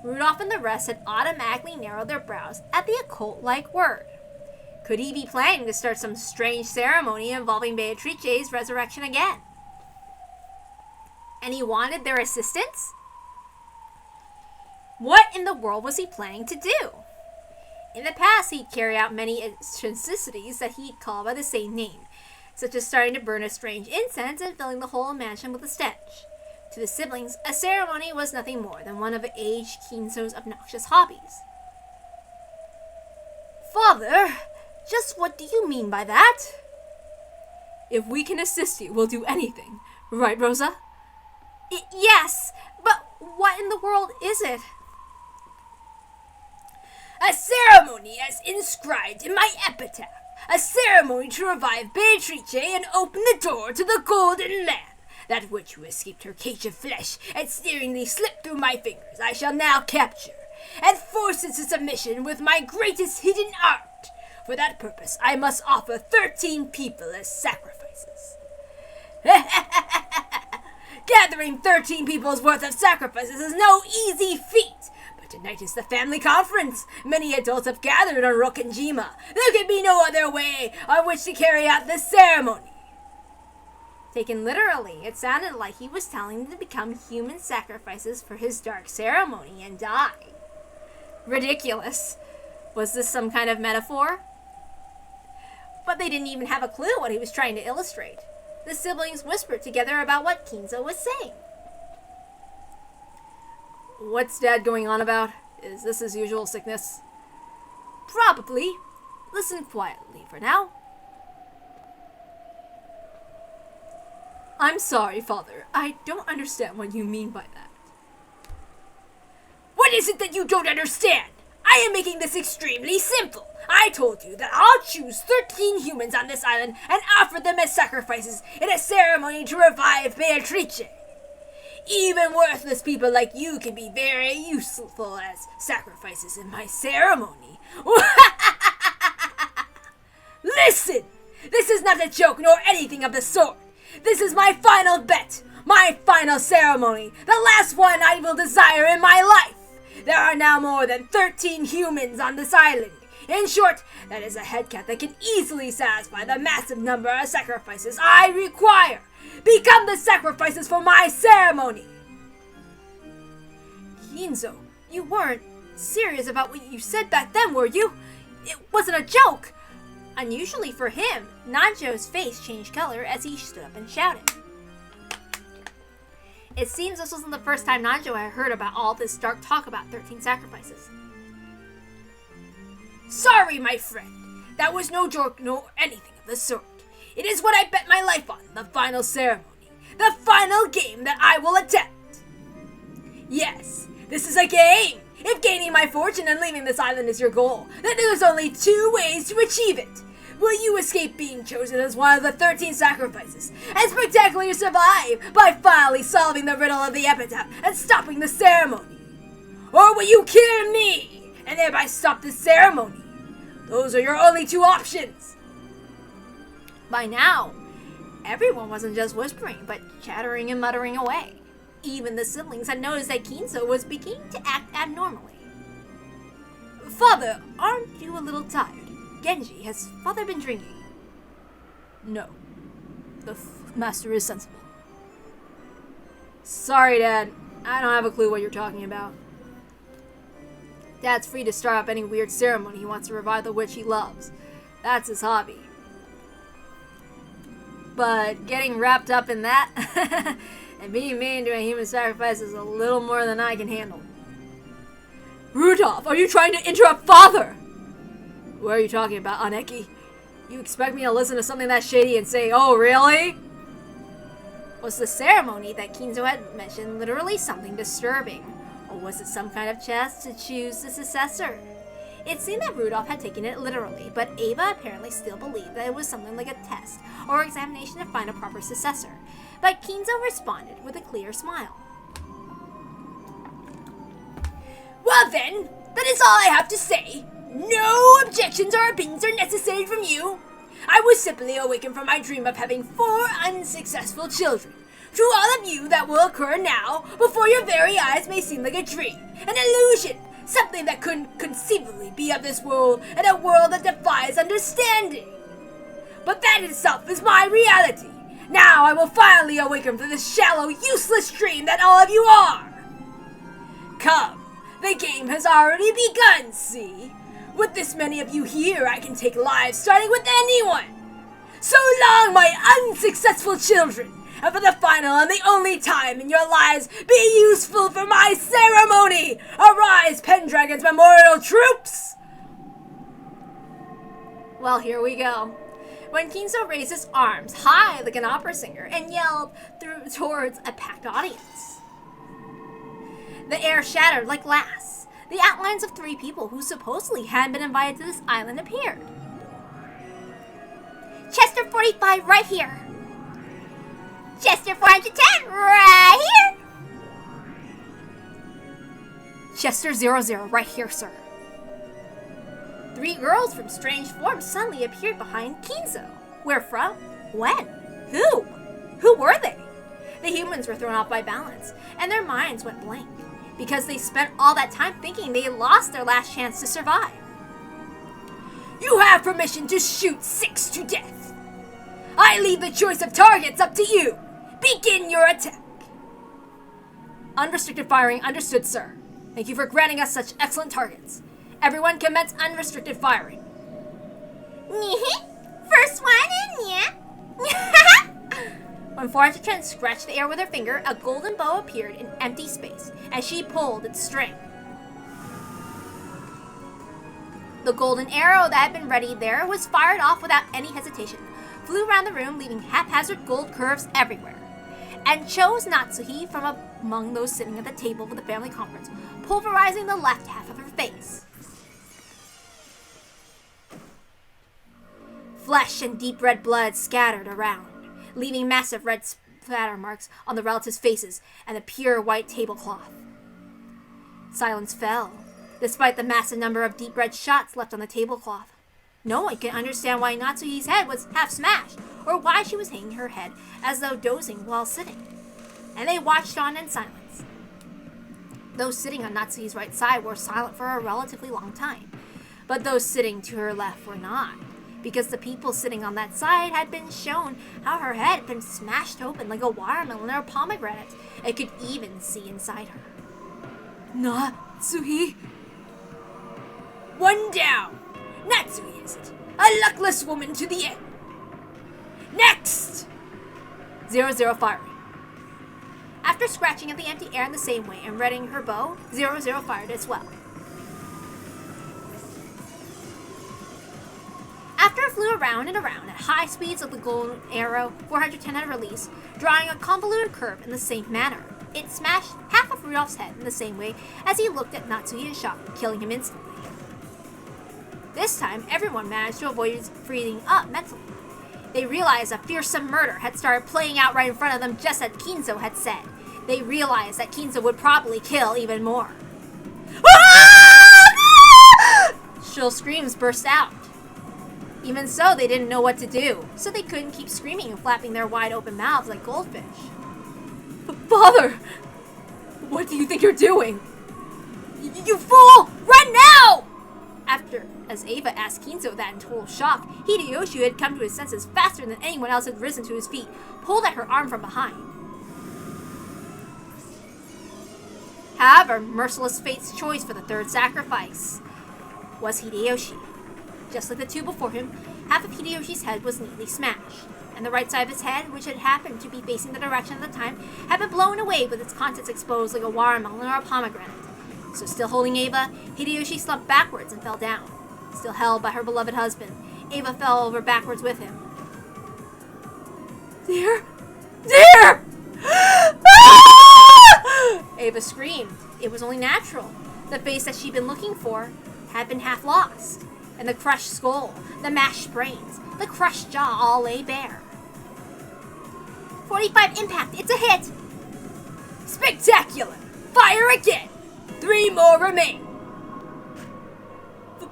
Rudolph and the rest had automatically narrowed their brows at the occult-like word. Could he be planning to start some strange ceremony involving Beatrice's resurrection again? And he wanted their assistance? What in the world was he planning to do? In the past, he'd carry out many eccentricities that he'd call by the same name, such as starting to burn a strange incense and filling the whole mansion with a stench. To the siblings, a ceremony was nothing more than one of aged KINZO's obnoxious hobbies. Father, just what do you mean by that? If we can assist you, we'll do anything. Right, Rosa? Yes, but what in the world is it? A ceremony as inscribed in my epitaph. A ceremony to revive Beatrice and open the door to the Golden Land. That witch who escaped her cage of flesh and sneeringly slipped through my fingers I shall now capture, and force into submission with my greatest hidden art. For that purpose I must offer 13 people as sacrifices. Gathering 13 people's worth of sacrifices is no easy feat. But tonight is the family conference. Many adults have gathered on Rokenjima. There can be no other way on which to carry out the ceremony. Taken literally, it sounded like he was telling them to become human sacrifices for his dark ceremony and die. Ridiculous. Was this some kind of metaphor? But they didn't even have a clue what he was trying to illustrate. The siblings whispered together about what KINZO was saying. What's Dad going on about? Is this his usual sickness? Probably. Listen quietly for now. I'm sorry, Father. I don't understand what you mean by that. What is it that you don't understand? I am making this extremely simple. I told you that I'll choose 13 humans on this island and offer them as sacrifices in a ceremony to revive Beatrice. Even worthless people like you can be very useful as sacrifices in my ceremony. Listen! This is not a joke nor anything of the sort. This is my final bet, my final ceremony, the last one I will desire in my life. There are now more than 13 humans on this island. In short, that is a head count that can easily satisfy the massive number of sacrifices I require. Become the sacrifices for my ceremony. KINZO, you weren't serious about what you said back then, were you? It wasn't a joke! Unusually for him, Nanjo's face changed color as he stood up and shouted. It seems this wasn't the first time Nanjo had heard about all this dark talk about 13 sacrifices. Sorry, my friend. That was no joke, no anything of the sort. It is what I bet my life on, the final ceremony. The final game that I will attempt. Yes, this is a game. If gaining my fortune and leaving this island is your goal, then there's only 2 ways to achieve it. Will you escape being chosen as one of the 13 sacrifices and spectacularly survive by finally solving the riddle of the epitaph and stopping the ceremony? Or will you kill me and thereby stop the ceremony? Those are your only 2 options. By now, everyone wasn't just whispering, but chattering and muttering away. Even the siblings had noticed that KINZO was beginning to act abnormally. Father, aren't you a little tired? Genji, has father been drinking? No. The master is sensible. Sorry, Dad. I don't have a clue what you're talking about. Dad's free to start up any weird ceremony he wants to revive the witch he loves. That's his hobby. But getting wrapped up in that and being made into a human sacrifice is a little more than I can handle. Rudolph, are you trying to interrupt Father? What are you talking about, Aneki? You expect me to listen to something that shady and say, oh, really? Was the ceremony that KINZO had mentioned literally something disturbing? Or was it some kind of test to choose the successor? It seemed that Rudolph had taken it literally, but Ava apparently still believed that it was something like a test or examination to find a proper successor. But KINZO responded with a clear smile. Well then, that is all I have to say. No objections or opinions are necessary from you. I was simply awakened from my dream of having 4 unsuccessful children. To all of you, that will occur now, before your very eyes, may seem like a dream, an illusion, something that couldn't conceivably be of this world, and a world that defies understanding. But that itself is my reality. Now I will finally awaken from this shallow, useless dream that all of you are. Come, the game has already begun, see? With this many of you here, I can take lives starting with anyone. So long, my unsuccessful children, and for the final and the only time in your lives, be useful for my ceremony. Arise, Pendragon's memorial troops! Well, here we go. When KINZO raised his arms high like an opera singer and yelled towards a packed audience, the air shattered like glass. The outlines of 3 people who supposedly hadn't been invited to this island appeared. Chester 45 right here. Chester 410 right here. Chester 00 right here, sir. 3 girls from strange forms suddenly appeared behind KINZO. Where from? When? Who? Who were they? The humans were thrown off by balance, and their minds went blank, because they spent all that time thinking they had lost their last chance to survive. You have permission to shoot 6 to death. I leave the choice of targets up to you. Begin your attack. Unrestricted firing understood, sir. Thank you for granting us such excellent targets. Everyone commence unrestricted firing. First one in, yeah. When 410 scratched the air with her finger, a golden bow appeared in empty space as she pulled its string. The golden arrow that had been ready there was fired off without any hesitation, flew around the room leaving haphazard gold curves everywhere, and chose Natsuhi from among those sitting at the table for the family conference, pulverizing the left half of her face. Flesh and deep red blood scattered around, leaving massive red splatter marks on the relatives' faces and the pure white tablecloth. Silence fell, despite the massive number of deep red shots left on the tablecloth. No one could understand why Natsuhi's head was half smashed, or why she was hanging her head as though dozing while sitting. And they watched on in silence. Those sitting on Natsuhi's right side were silent for a relatively long time, But those sitting to her left were not, because the people sitting on that side had been shown how her head had been smashed open like a watermelon or a pomegranate. It could even see inside her. Natsuhi? One down. Natsui is it? A luckless woman to the end. Next! 00 firing. After scratching at the empty air in the same way and readying her bow, 00 fired as well. After it flew around and around at high speeds like the golden arrow 410 had released, drawing a convoluted curve in the same manner, it smashed half of Rudolph's head in the same way as he looked at Natsuhi in shock, killing him instantly. This time, everyone managed to avoid freezing up mentally. They realized a fearsome murder had started playing out right in front of them, just as KINZO had said. They realized that KINZO would probably kill even more. Shrill screams burst out. Even so, they didn't know what to do, so they couldn't keep screaming and flapping their wide open mouths like goldfish. Father! What do you think you're doing? You fool! Run now! After, as Ava asked KINZO that in total shock, Hideyoshi, who had come to his senses faster than anyone else, had risen to his feet, pulled at her arm from behind. However, merciless fate's choice for the third sacrifice was Hideyoshi. Just like the two before him, half of Hideyoshi's head was neatly smashed, and the right side of his head, which had happened to be facing the direction at the time, had been blown away with its contents exposed like a watermelon or a pomegranate. So still holding Ava, Hideyoshi slumped backwards and fell down. Still held by her beloved husband, Ava fell over backwards with him. Dear! Dear! Ava screamed. It was only natural. The face that she'd been looking for had been half lost. And the crushed skull, the mashed brains, the crushed jaw all lay bare. 45 impact, it's a hit! Spectacular! Fire again! 3 more remain.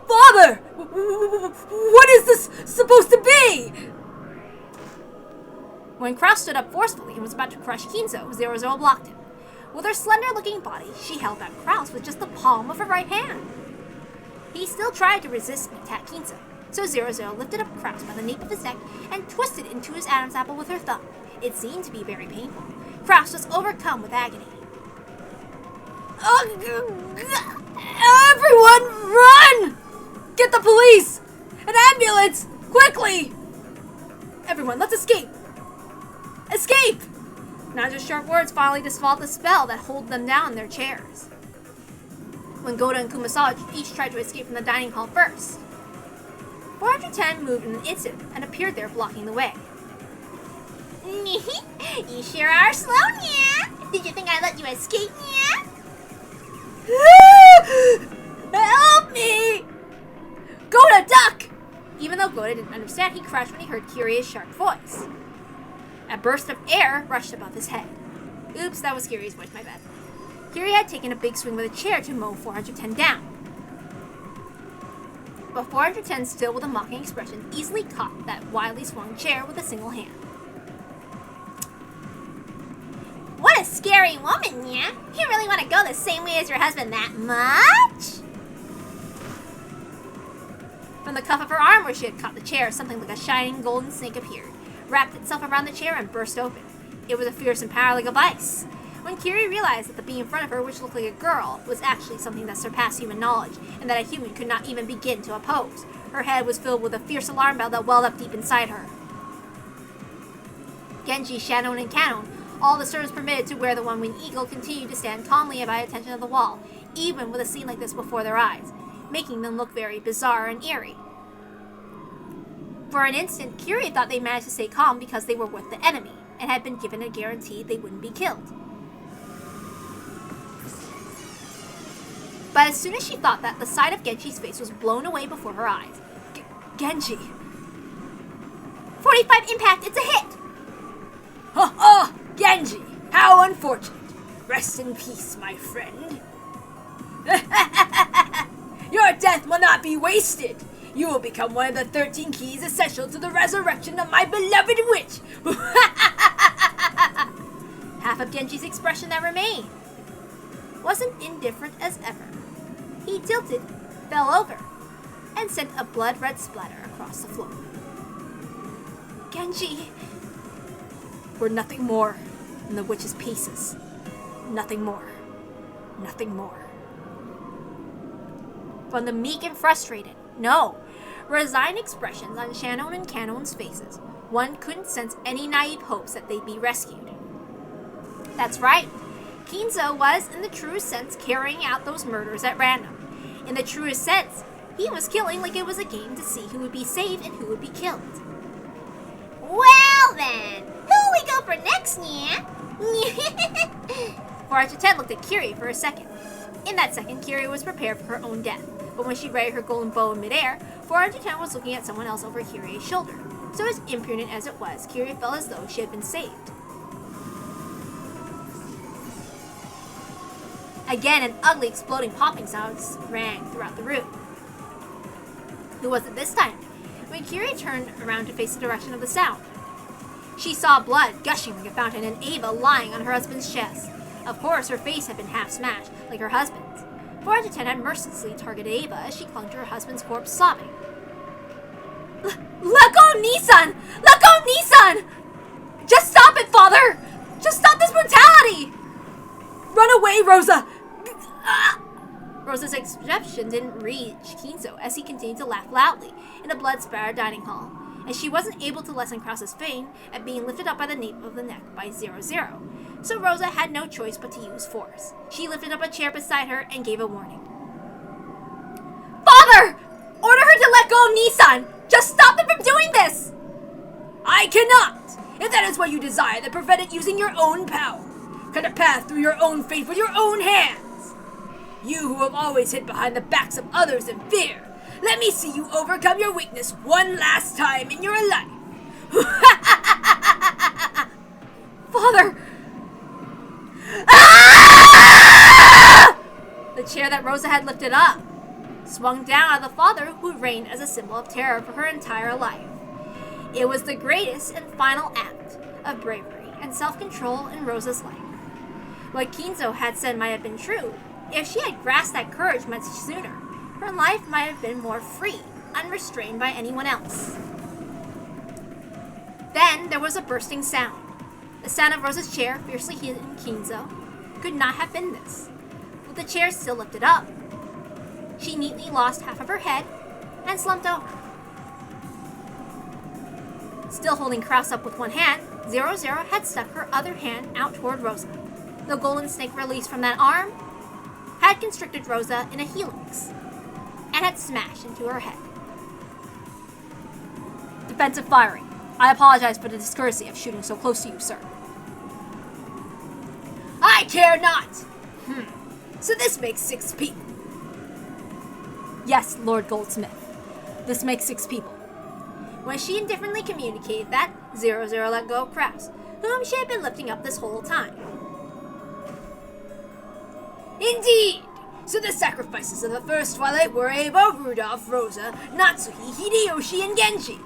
Father! What is this supposed to be? When Kraus stood up forcefully and was about to crush KINZO, 00 blocked him. With her slender-looking body, she held back Kraus with just the palm of her right hand. He still tried to resist and attack KINZO, so 00 lifted up Kraus by the nape of his neck and twisted into his Adam's apple with her thumb. It seemed to be very painful. Kraus was overcome with agony. Everyone, run! Get the police! An ambulance! Quickly! Everyone, let's escape! Escape! Naja's sharp words finally dispelled the spell that held them down in their chairs. When Goda and Kumasawa each tried to escape from the dining hall first. 410 moved in an instant and appeared there blocking the way. You sure are slow, yeah? Did you think I'd let you escape, yeah? Help me! Goda, duck! Even though Goda didn't understand, he crashed when he heard Kiria's sharp voice. A burst of air rushed above his head. Oops, that was Kiria's voice, my bad. Kiria had taken a big swing with a chair to mow 410 down. But 410, still with a mocking expression, easily caught that wildly swung chair with a single hand. What a scary woman, yeah? You really want to go the same way as your husband that much? From the cuff of her arm where she had caught the chair, something like a shining golden snake appeared, wrapped itself around the chair and burst open. It was a fierce and power like a vice. When Kiri realized that the being in front of her, which looked like a girl, was actually something that surpassed human knowledge, and that a human could not even begin to oppose, her head was filled with a fierce alarm bell that welled up deep inside her. Genji, Shannon, and Kanon, all the servants permitted to wear the one-winged eagle, continued to stand calmly by attention of the wall, even with a scene like this before their eyes, making them look very bizarre and eerie. For an instant, Kiri thought they managed to stay calm because they were with the enemy, and had been given a guarantee they wouldn't be killed. But as soon as she thought that, the side of Genji's face was blown away before her eyes. Genji! 45 impact, it's a hit! Ha ha! Genji! How unfortunate! Rest in peace, my friend. Your death will not be wasted! You will become one of the 13 keys essential to the resurrection of my beloved witch! Half of Genji's expression that remained wasn't indifferent as ever. He tilted, fell over. and sent a blood-red splatter across the floor. Genji! We're nothing more than the witch's pieces. Nothing more. Nothing more. From the meek and frustrated, no, resigned expressions on Shannon and Kanon's faces, one couldn't sense any naive hopes that they'd be rescued. That's right. KINZO was, in the truest sense, carrying out those murders at random. In the truest sense, he was killing like it was a game to see who would be saved and who would be killed. Well then, who we go for next, yeah? 410 looked at Kiri for a second. In that second, Kiri was prepared for her own death, but when she raised her golden bow in midair, 410 was looking at someone else over Kiri's shoulder. So as impudent as it was, Kiri felt as though she had been saved. Again, an ugly, exploding popping sound rang throughout the room. Who was it this time? When Kiri turned around to face the direction of the sound, she saw blood gushing like a fountain and Ava lying on her husband's chest. Of course, her face had been half smashed, like her husband's. 410 had mercilessly targeted Ava as she clung to her husband's corpse, sobbing. Let go, Nissan! Let go, Nissan! Just stop it, father! Just stop this brutality! Run away, Rosa! Rosa's exception didn't reach KINZO as he continued to laugh loudly in a blood-spattered dining hall, and she wasn't able to lessen Krause's pain at being lifted up by the nape of the neck by 00. So Rosa had no choice but to use force. She lifted up a chair beside her and gave a warning. Father! Order her to let go of Nissan! Just stop them from doing this! I cannot! If that is what you desire, then prevent it using your own power. Cut a path through your own fate with your own hands. You who have always hid behind the backs of others in fear, let me see you overcome your weakness one last time in your life. Father! The chair that Rosa had lifted up swung down on the father who reigned as a symbol of terror for her entire life. It was the greatest and final act of bravery and self-control in Rosa's life. What KINZO had said might have been true. If she had grasped that courage much sooner, her life might have been more free, unrestrained by anyone else. Then there was a bursting sound. The sound of Rosa's chair, fiercely hitting KINZO, could not have been this. With the chair still lifted up, she neatly lost half of her head and slumped over. Still holding Krause up with one hand, 00 had stuck her other hand out toward Rosa. The golden snake released from that arm had constricted Rosa in a helix and had smashed into her head. Defensive firing. I apologize for the discourtesy of shooting so close to you, sir. I care not! So this makes 6 people. Yes, Lord Goldsmith. This makes 6 people. When she indifferently communicated that, 00 let go of Krause, whom she had been lifting up this whole time. Indeed! So the sacrifices of the first Twilight were Ava, Rudolph, Rosa, Natsuhi, Hideyoshi, and Genji.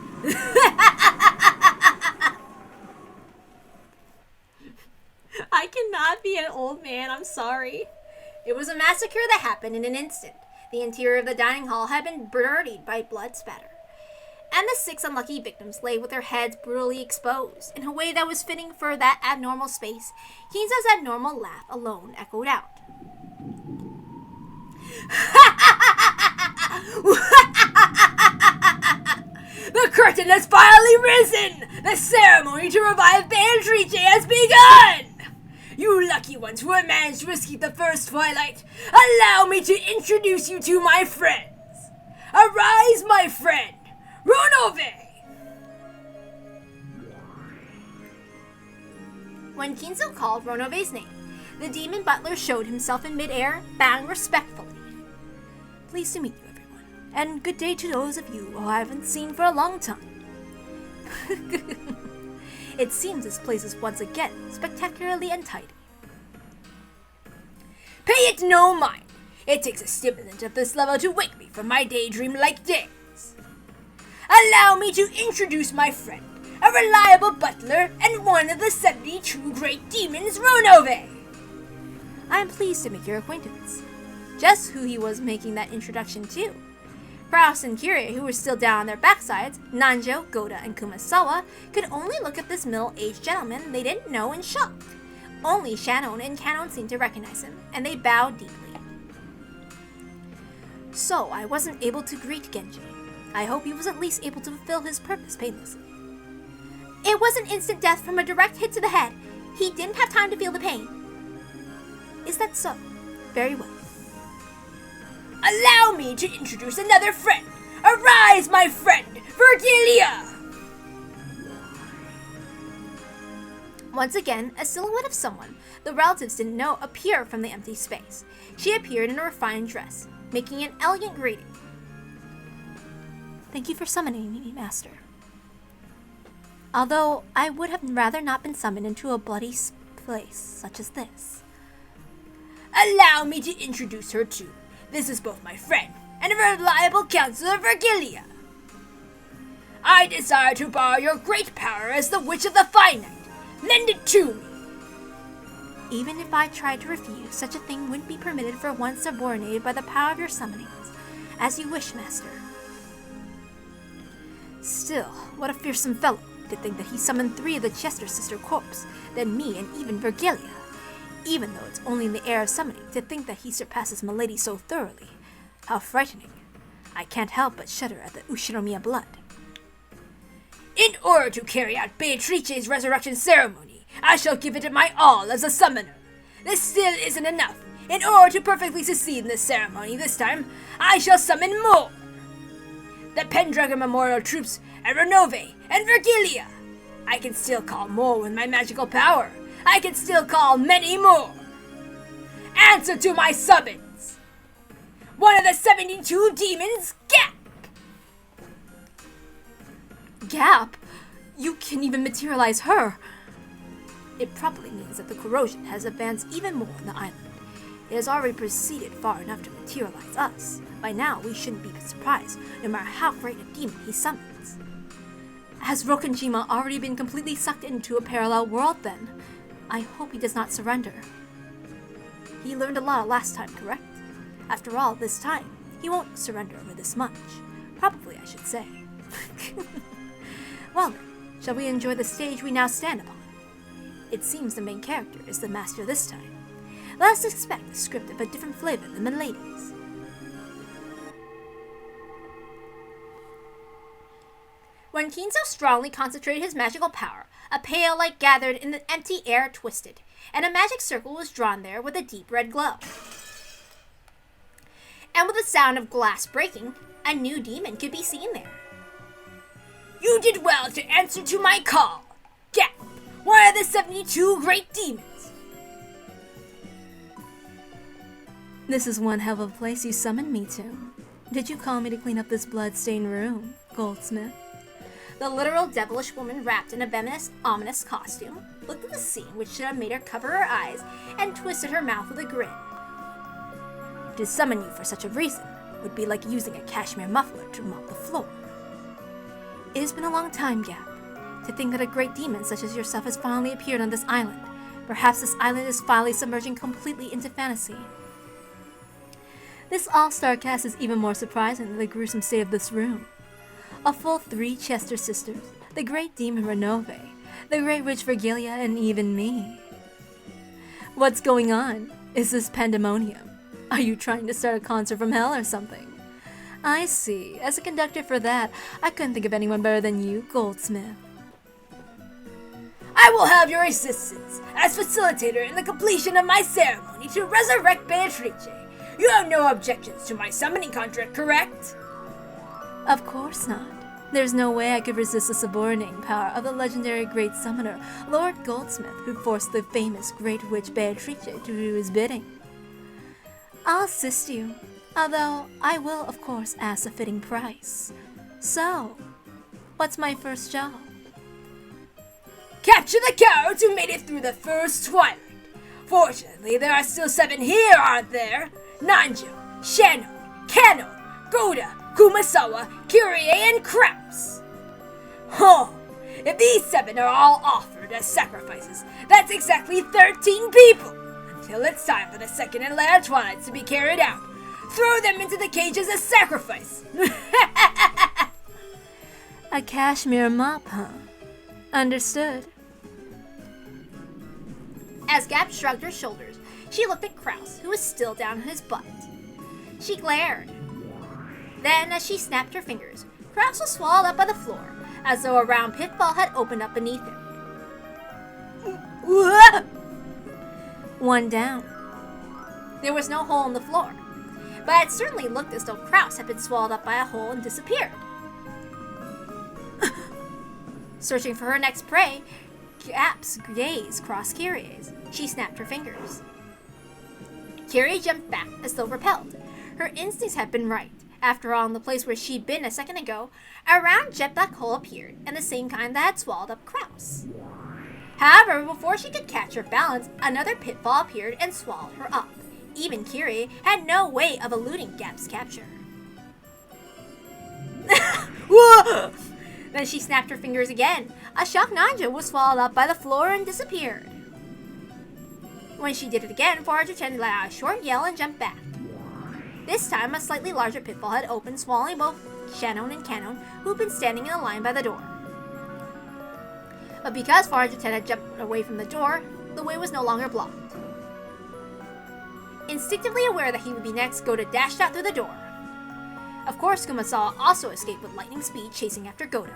I cannot be an old man, I'm sorry. It was a massacre that happened in an instant. The interior of the dining hall had been dirtied by blood spatter, and the 6 unlucky victims lay with their heads brutally exposed in a way that was fitting for that abnormal space. KINZO's abnormal laugh alone echoed out. The curtain has finally risen! The ceremony to revive Beatrice has begun! You lucky ones who have managed to escape the first Twilight, allow me to introduce you to my friends. Arise, my friend, Ronove! When KINZO called Ronove's name, the demon butler showed himself in midair, bowing respectfully. Pleased to meet you, everyone. And good day to those of you who I haven't seen for a long time. It seems this place is once again spectacularly untidy. Pay it no mind. It takes a stimulant of this level to wake me from my daydream-like days. Allow me to introduce my friend, a reliable butler and one of the 72 great demons, Ronove. I am pleased to make your acquaintance. Just who he was making that introduction to. Kraus and Kirie, who were still down on their backsides, Nanjo, Goda, and Kumasawa, could only look at this middle-aged gentleman they didn't know in shock. Only Shannon and Kanon seemed to recognize him, and they bowed deeply. So, I wasn't able to greet Genji. I hope he was at least able to fulfill his purpose painlessly. It was an instant death from a direct hit to the head. He didn't have time to feel the pain. Is that so? Very well. Allow me to introduce another friend. Arise, my friend, Virgilia! Once again, a silhouette of someone the relatives didn't know appeared from the empty space. She appeared in a refined dress, making an elegant greeting. Thank you for summoning me, Master. Although I would have rather not been summoned into a bloody place such as this. Allow me to introduce her too. This is both my friend and a reliable counselor, Virgilia. I desire to borrow your great power as the Witch of the Finite. Lend it to me. Even if I tried to refuse, such a thing wouldn't be permitted for one subordinated by the power of your summonings. As you wish, Master. Still, what a fearsome fellow. To think that he summoned 3 of the Chester sister corps, then me and even Virgilia. Even though it's only in the air of summoning, to think that he surpasses Milady so thoroughly. How frightening. I can't help but shudder at the Ushinomiya blood. In order to carry out Beatrice's resurrection ceremony, I shall give it my all as a summoner. This still isn't enough. In order to perfectly succeed in this ceremony this time, I shall summon more. The Pendragon Memorial troops and Renove and Virgilia. I can still call more with my magical power. I can still call many more. Answer to my summons. One of the 72 demons, Gap! Gap? You can even materialize her. It probably means that the corrosion has advanced even more on the island. It has already proceeded far enough to materialize us. By now, we shouldn't be surprised, no matter how great a demon he summons. Has Rokenjima already been completely sucked into a parallel world then? I hope he does not surrender. He learned a lot last time, correct? After all, this time, he won't surrender over this much. Probably, I should say. Well then, shall we enjoy the stage we now stand upon? It seems the main character is the master this time. Let us expect a script of a different flavor than Milady's. When KINZO strongly concentrated his magical power, a pale light gathered in the empty air twisted, and a magic circle was drawn there with a deep red glow. And with the sound of glass breaking, a new demon could be seen there. You did well to answer to my call. Gap, one of the 72 great demons. This is one hell of a place you summoned me to. Did you call me to clean up this blood-stained room, Goldsmith? The literal devilish woman wrapped in a venomous, ominous costume looked at the scene which should have made her cover her eyes and twisted her mouth with a grin. To summon you for such a reason would be like using a cashmere muffler to mop the floor. It has been a long time, Gap. To think that a great demon such as yourself has finally appeared on this island. Perhaps this island is finally submerging completely into fantasy. This all-star cast is even more surprising than the gruesome state of this room. A full 3 Chester sisters, the great demon Renove, the great witch Virgilia, and even me. What's going on? Is this pandemonium? Are you trying to start a concert from hell or something? I see. As a conductor for that, I couldn't think of anyone better than you, Goldsmith. I will have your assistance as facilitator in the completion of my ceremony to resurrect Beatrice. You have no objections to my summoning contract, correct? Of course not. There's no way I could resist the subordinating power of the legendary great summoner, Lord Goldsmith, who forced the famous great witch Beatrice to do his bidding. I'll assist you, although I will, of course, ask a fitting price. So, what's my first job? Capture the cowards who made it through the first twilight. Fortunately, there are still 7 here, aren't there? Nanjo, Shannon, Kanon, Goda, Kumasawa, Kirie, and Kraus. Huh. If these 7 are all offered as sacrifices, that's exactly 13 people. Until it's time for the second and latter twilights to be carried out. throw them into the cage as a sacrifice. A cashmere mop, huh? Understood. As Gap shrugged her shoulders, she looked at Kraus, who was still down on his butt. She glared. Then, as she snapped her fingers, Kraus was swallowed up by the floor, as though a round pitfall had opened up beneath him. One down. There was no hole in the floor, but it certainly looked as though Kraus had been swallowed up by a hole and disappeared. Searching for her next prey, Gap's gaze crossed Kyrie's. She snapped her fingers. Kyrie jumped back as though repelled. Her instincts had been right. After all, in the place where she'd been a second ago, a round jet black hole appeared, and the same kind that had swallowed up Kraus. However, before she could catch her balance, another pitfall appeared and swallowed her up. Even Kyrie had no way of eluding Gap's capture. Whoa! Then she snapped her fingers again. A shock ninja was swallowed up by the floor and disappeared. When she did it again, Forager Chen let out a short yell and jumped back. This time, a slightly larger pitfall had opened, swallowing both Shannon and Canon, who had been standing in a line by the door. But because Forager Chen had jumped away from the door, the way was no longer blocked. Instinctively aware that he would be next, Goda dashed out through the door. Of course, Kumasawa also escaped with lightning speed, chasing after Goda.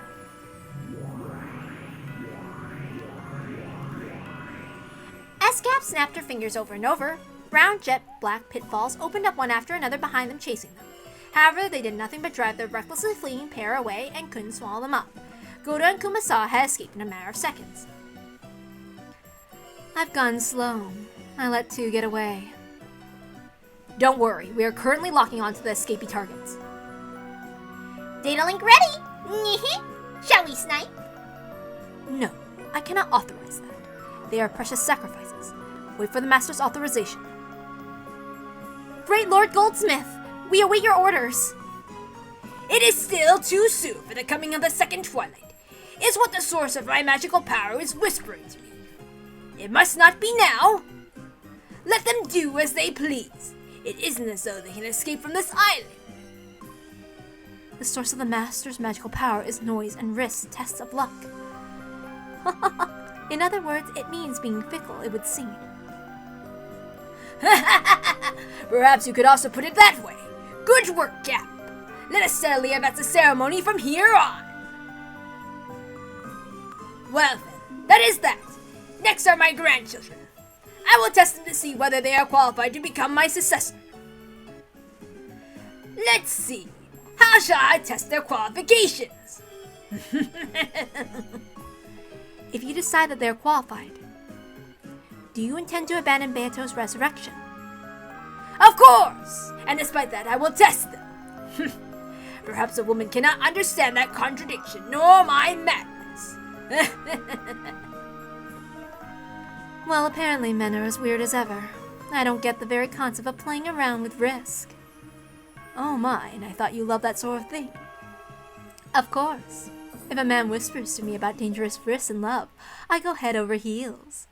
As Gap snapped her fingers over and over, round jet black pitfalls opened up one after another behind them, chasing them. However, they did nothing but drive the recklessly fleeing pair away and couldn't swallow them up. Goda and Kumasawa had escaped in a matter of seconds. I've gone slow. I let two get away. Don't worry, we are currently locking onto the escapee targets. Data link ready! Shall we snipe? No, I cannot authorize that. They are precious sacrifices. Wait for the Master's authorization. Great Lord Goldsmith, we await your orders. It is still too soon for the coming of the second twilight, is what the source of my magical power is whispering to me. It must not be now. Let them do as they please. It isn't as though they can escape from this island. The source of the Master's magical power is noise and risk, tests of luck. In other words, it means being fickle, it would seem. Perhaps you could also put it that way. Good work, Gap. Let us steadily advance the ceremony from here on. Well then, that is that. Next are my grandchildren. I will test them to see whether they are qualified to become my successor. Let's see. How shall I test their qualifications? If you decide that they are qualified, do you intend to abandon Beato's resurrection? Of course! And despite that, I will test them. Perhaps a woman cannot understand that contradiction, nor my madness. Well, apparently men are as weird as ever. I don't get the very concept of playing around with risk. Oh my, and I thought you loved that sort of thing. Of course. If a man whispers to me about dangerous risks in love, I go head over heels.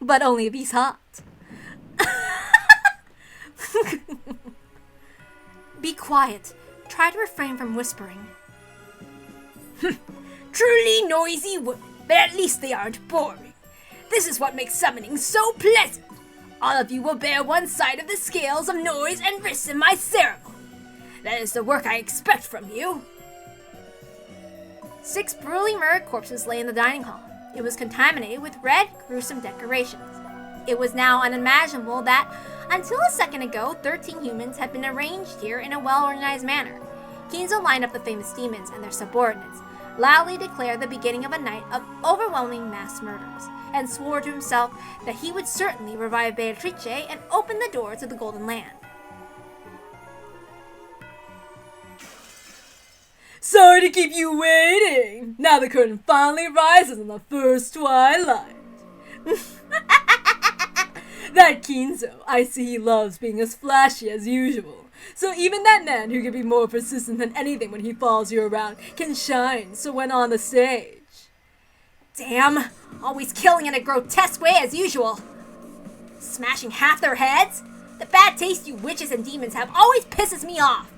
But only if he's hot. Be quiet. Try to refrain from whispering. Truly noisy women, but at least they aren't boring. This is what makes summoning so pleasant. All of you will bear one side of the scales of noise and risks in my ceremony. That is the work I expect from you. 6 brutally murdered corpses lay in the dining hall. It was contaminated with red, gruesome decorations. It was now unimaginable that, until a second ago, 13 humans had been arranged here in a well-organized manner. KINZO lined up the famous demons and their subordinates, loudly declared the beginning of a night of overwhelming mass murders, and swore to himself that he would certainly revive Beatrice and open the door to the Golden Land. Sorry to keep you waiting. Now the curtain finally rises on the first twilight. That KINZO, I see he loves being as flashy as usual. So even that man who can be more persistent than anything when he follows you around can shine so when on the stage. Damn, always killing in a grotesque way as usual. Smashing half their heads? The bad taste you witches and demons have always pisses me off.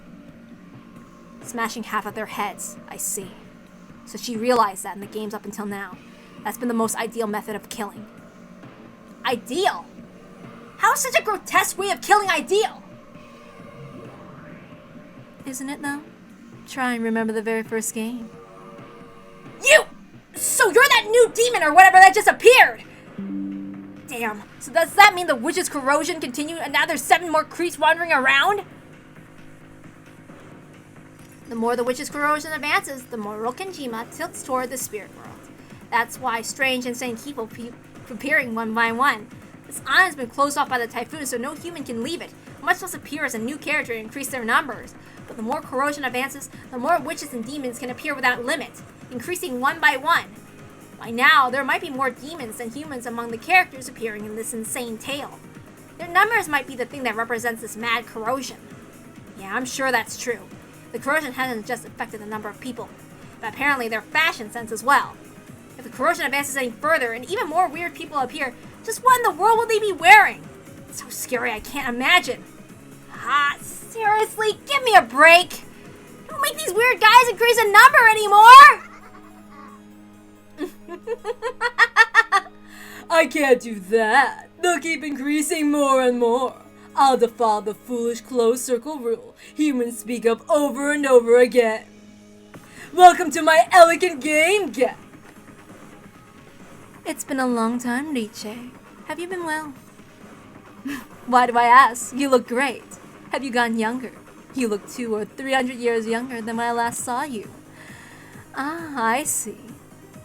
Smashing half of their heads, I see. So she realized that in the games up until now, that's been the most ideal method of killing. Ideal? How is such a grotesque way of killing ideal? Isn't it though? Try and remember the very first game. You! So you're that new demon or whatever that just appeared! Damn, so does that mean the witch's corrosion continued and now there's 7 more creeps wandering around? The more the witch's corrosion advances, the more Rokenjima tilts toward the spirit world. That's why strange, insane people keep appearing one by one. This island has been closed off by the typhoon, so no human can leave it, much less appear as a new character and increase their numbers. But the more corrosion advances, the more witches and demons can appear without limit, increasing one by one. By now, there might be more demons than humans among the characters appearing in this insane tale. Their numbers might be the thing that represents this mad corrosion. Yeah, I'm sure that's true. The corrosion hasn't just affected the number of people, but apparently their fashion sense as well. If the corrosion advances any further and even more weird people appear, just what in the world will they be wearing? It's so scary I can't imagine. Ah, seriously, give me a break. Don't make these weird guys increase in number anymore. I can't do that. They'll keep increasing more and more. I'll defy the foolish closed circle rule. Humans speak up over and over again. Welcome to my elegant game, Gap. It's been a long time, Riche. Have you been well? Why do I ask? You look great. Have you gotten younger? You look 200 or 300 years younger than when I last saw you. Ah, I see.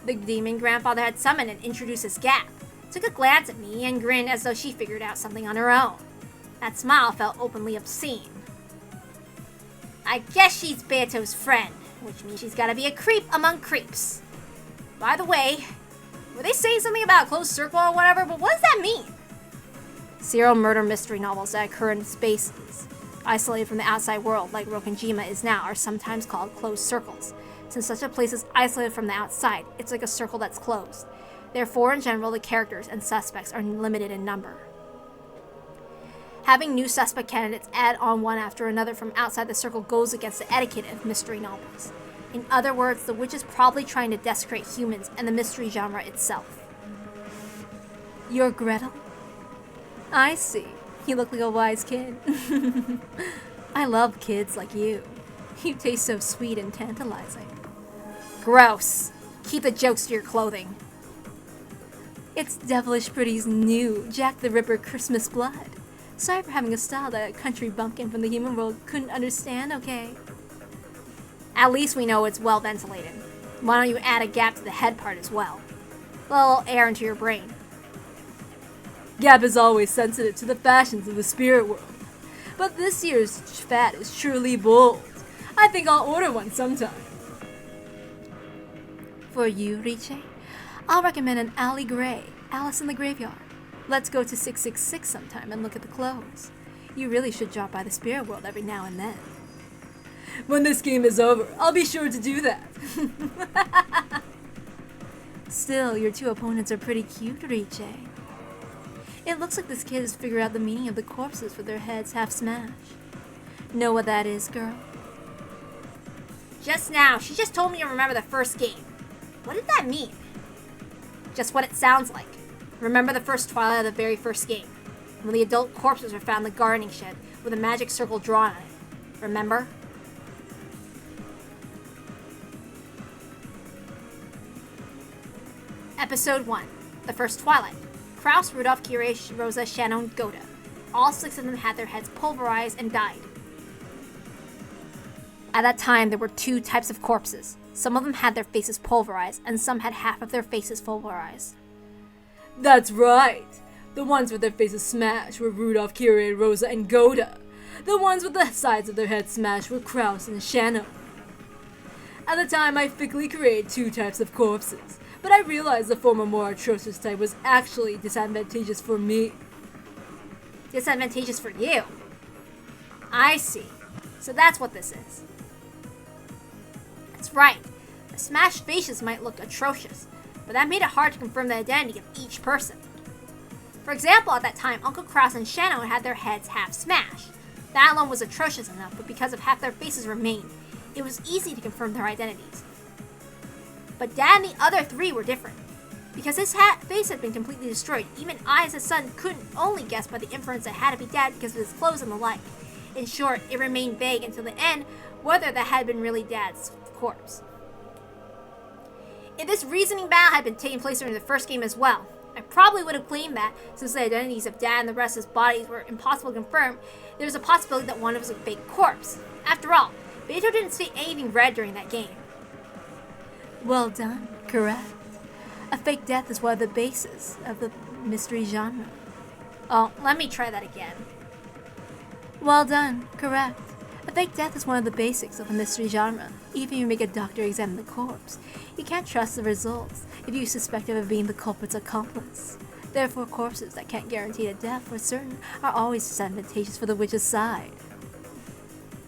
The demon grandfather had summoned and introduced his Gap, took a glance at me, and grinned as though she figured out something on her own. That smile felt openly obscene. I guess she's Beto's friend, which means she's gotta be a creep among creeps. By the way, were they saying something about a closed circle or whatever, but what does that mean? Serial murder mystery novels that occur in spaces, isolated from the outside world, like Rokenjima is now, are sometimes called closed circles. Since such a place is isolated from the outside, it's like a circle that's closed. Therefore, in general, the characters and suspects are limited in number. Having new suspect candidates add on one after another from outside the circle goes against the etiquette of mystery novels. In other words, the witch is probably trying to desecrate humans and the mystery genre itself. You're Gretel? I see. You look like a wise kid. I love kids like you. You taste so sweet and tantalizing. Gross. Keep the jokes to your clothing. It's Devilish Pretty's new Jack the Ripper Christmas blood. Sorry for having a style that a country bumpkin from the human world couldn't understand, okay? At least we know it's well ventilated. Why don't you add a gap to the head part as well? A little air into your brain. Gap is always sensitive to the fashions of the spirit world. But this year's fad is truly bold. I think I'll order one sometime. For you, Riche, I'll recommend an alley gray, Alice in the Graveyard. Let's go to 666 sometime and look at the clothes. You really should drop by the spirit world every now and then. When this game is over, I'll be sure to do that. Still, your two opponents are pretty cute, Riche. It looks like this kid has figured out the meaning of the corpses with their heads half smashed. Know what that is, girl? Just now, she just told me to remember the first game. What did that mean? Just what it sounds like. Remember the first twilight of the very first game, when the adult corpses were found in the gardening shed with a magic circle drawn on it. Remember? Episode 1. The First Twilight. Kraus, Rudolph, Kirei, Rosa, Shannon, Goda. All 6 of them had their heads pulverized and died. At that time, there were 2 types of corpses. Some of them had their faces pulverized, and some had half of their faces pulverized. That's right. The ones with their faces smashed were Rudolph, Kirei, Rosa, and Goda. The ones with the sides of their heads smashed were Kraus and Shannon. At the time, I ficklily created 2 types of corpses, but I realized the former more atrocious type was actually disadvantageous for me. Disadvantageous for you? I see. So that's what this is. That's right. The smashed faces might look atrocious, but that made it hard to confirm the identity of each person. For example, at that time, Uncle Kraus and Shannon had their heads half smashed. That alone was atrocious enough, but because of half their faces remained, it was easy to confirm their identities. But Dad and the other three were different. Because his face had been completely destroyed, even I as his son couldn't only guess by the inference it had to be Dad because of his clothes and the like. In short, it remained vague until the end whether that had been really Dad's corpse. If this reasoning battle had been taking place during the first game as well, I probably would have claimed that, since the identities of Dad and the rest of his bodies were impossible to confirm, there was a possibility that one was a fake corpse. After all, Beto didn't say anything red during that game. Well done. Correct. A fake death is one of the bases of the mystery genre. Oh, let me try that again. Well done. Correct. A fake death is one of the basics of the mystery genre. Even if you make a doctor examine the corpse, you can't trust the results if you suspect it of being the culprit's accomplice. Therefore, corpses that can't guarantee a death for certain are always disadvantageous for the witch's side.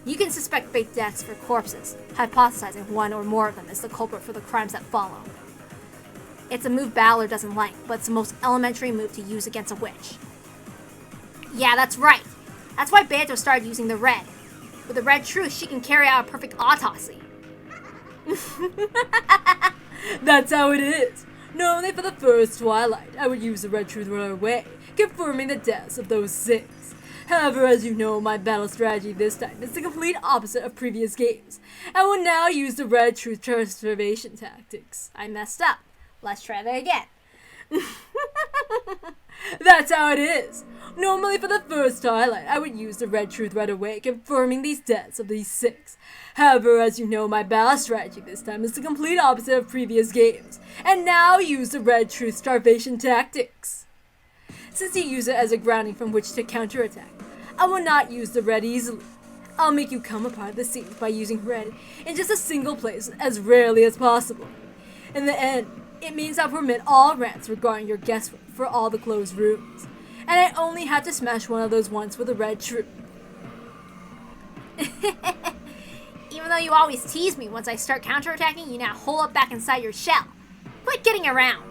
You can suspect fake deaths for corpses, hypothesizing one or more of them is the culprit for the crimes that follow. It's a move Battler doesn't like, but it's the most elementary move to use against a witch. Yeah, that's right. That's why Beto started using the red. With the red truth, she can carry out a perfect autopsy. That's how it is. Normally for the first Twilight, I would use the red truth right away, confirming the deaths of those 6. However, as you know, my battle strategy this time is the complete opposite of previous games, and will now use the red truth transformation tactics. I messed up. Let's try that again. That's how it is. Normally for the first Twilight, I would use the red truth right away, confirming these deaths of these 6. However, as you know, my battle strategy this time is the complete opposite of previous games, and now use the red truth starvation tactics. Since you use it as a grounding from which to counterattack, I will not use the red easily. I'll make you come apart the scenes by using red in just a single place as rarely as possible. In the end, it means I'll permit all rants regarding your guesswork for all the closed rooms, and I only have to smash one of those once with a red truth. Even though you always tease me once I start counterattacking, you now hole up back inside your shell. Quit getting around.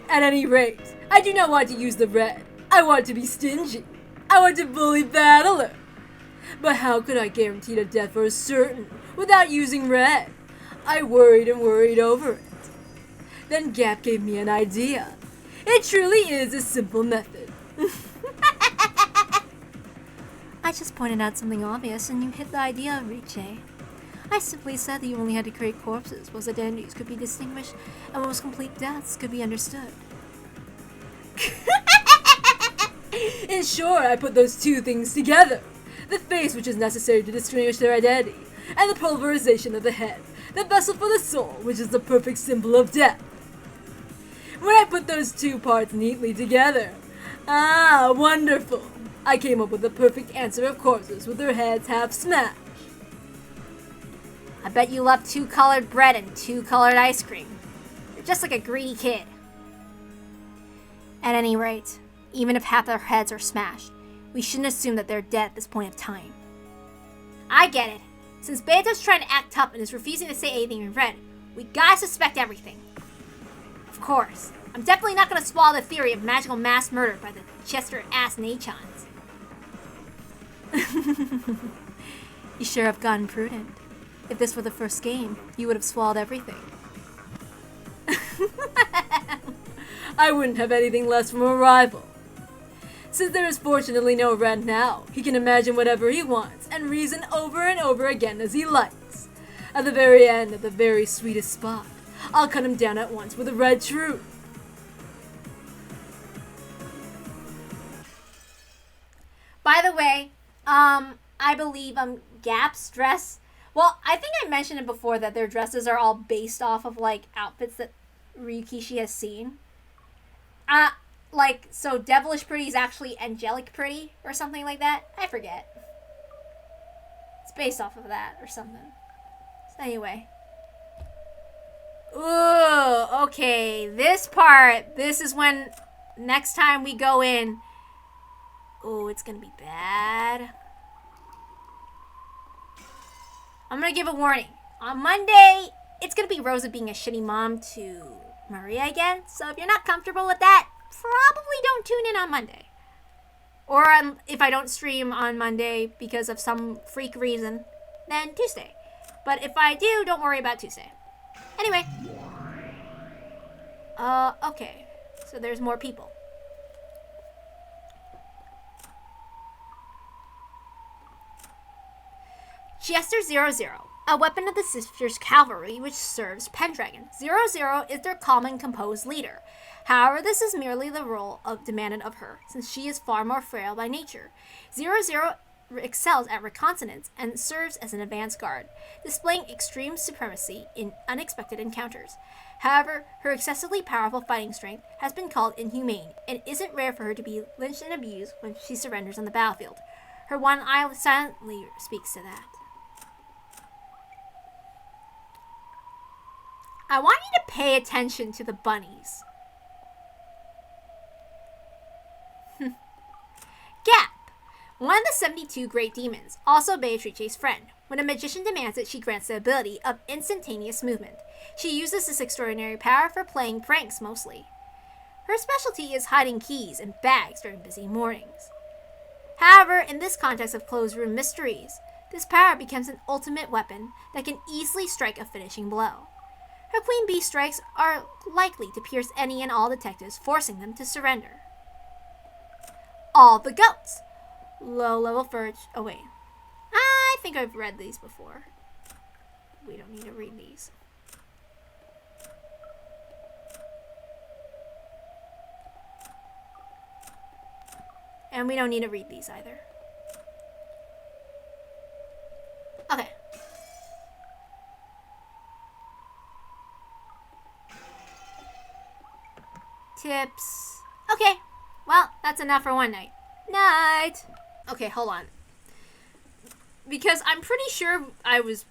At any rate, I do not want to use the red. I want to be stingy. I want to bully Battler. But how could I guarantee a death for certain without using red? I worried and worried over it. Then Gap gave me an idea. It truly is a simple method. I just pointed out something obvious and you hit the idea, Riche. I simply said that you only had to create corpses whose identities could be distinguished and whose complete deaths could be understood. In short, I put those two things together. The face, which is necessary to distinguish their identity, and the pulverization of the head, the vessel for the soul, which is the perfect symbol of death. When I put those two parts neatly together, wonderful! I came up with the perfect answer of corpses with their heads half smashed. I bet you love 2-colored bread and 2-colored ice cream. You're just like a greedy kid. At any rate, even if half their heads are smashed, we shouldn't assume that they're dead at this point of time. I get it. Since Beto's trying to act tough and is refusing to say anything in red, we gotta suspect everything. Of course, I'm definitely not gonna swallow the theory of magical mass murder by the Chester-ass Nachons. You sure have gotten prudent. If this were the first game, you would have swallowed everything. I wouldn't have anything less from a rival. Since there is fortunately no red now, he can imagine whatever he wants and reason over and over again as he likes. At the very end, at the very sweetest spot, I'll cut him down at once with a red truth. By the way, I believe Gap's dress. Well, I think I mentioned it before that their dresses are all based off of like outfits that Ryukishi has seen. So Devilish Pretty is actually Angelic Pretty or something like that. I forget. It's based off of that or something. So anyway. Ooh, okay. This part, this is when next time we go in. Ooh, it's gonna be bad. I'm gonna give a warning. On Monday, it's gonna be Rosa being a shitty mom to Maria again. So if you're not comfortable with that, probably don't tune in on Monday. Or if I don't stream on Monday because of some freak reason, then Tuesday. But if I do, don't worry about Tuesday. Anyway. Okay. So there's more people. Jester 00, a weapon of the Sisters' cavalry which serves Pendragon. 00 is their calm and composed leader. However, this is merely the role demanded of her, since she is far more frail by nature. 00 excels at reconnaissance and serves as an advance guard, displaying extreme supremacy in unexpected encounters. However, her excessively powerful fighting strength has been called inhumane, and it isn't rare for her to be lynched and abused when she surrenders on the battlefield. Her one eye silently speaks to that. I want you to pay attention to the bunnies. Gap, one of the 72 great demons, also Beatrice's friend. When a magician demands it, she grants the ability of instantaneous movement. She uses this extraordinary power for playing pranks mostly. Her specialty is hiding keys and bags during busy mornings. However, in this context of closed room mysteries, this power becomes an ultimate weapon that can easily strike a finishing blow. Her queen bee strikes are likely to pierce any and all detectives, forcing them to surrender. All the goats. Low level furge. Oh wait. I think I've read these before. We don't need to read these. And we don't need to read these either. Okay. Tips. Okay. Well, that's enough for one night. Night. Okay, hold on. Because I'm pretty sure I was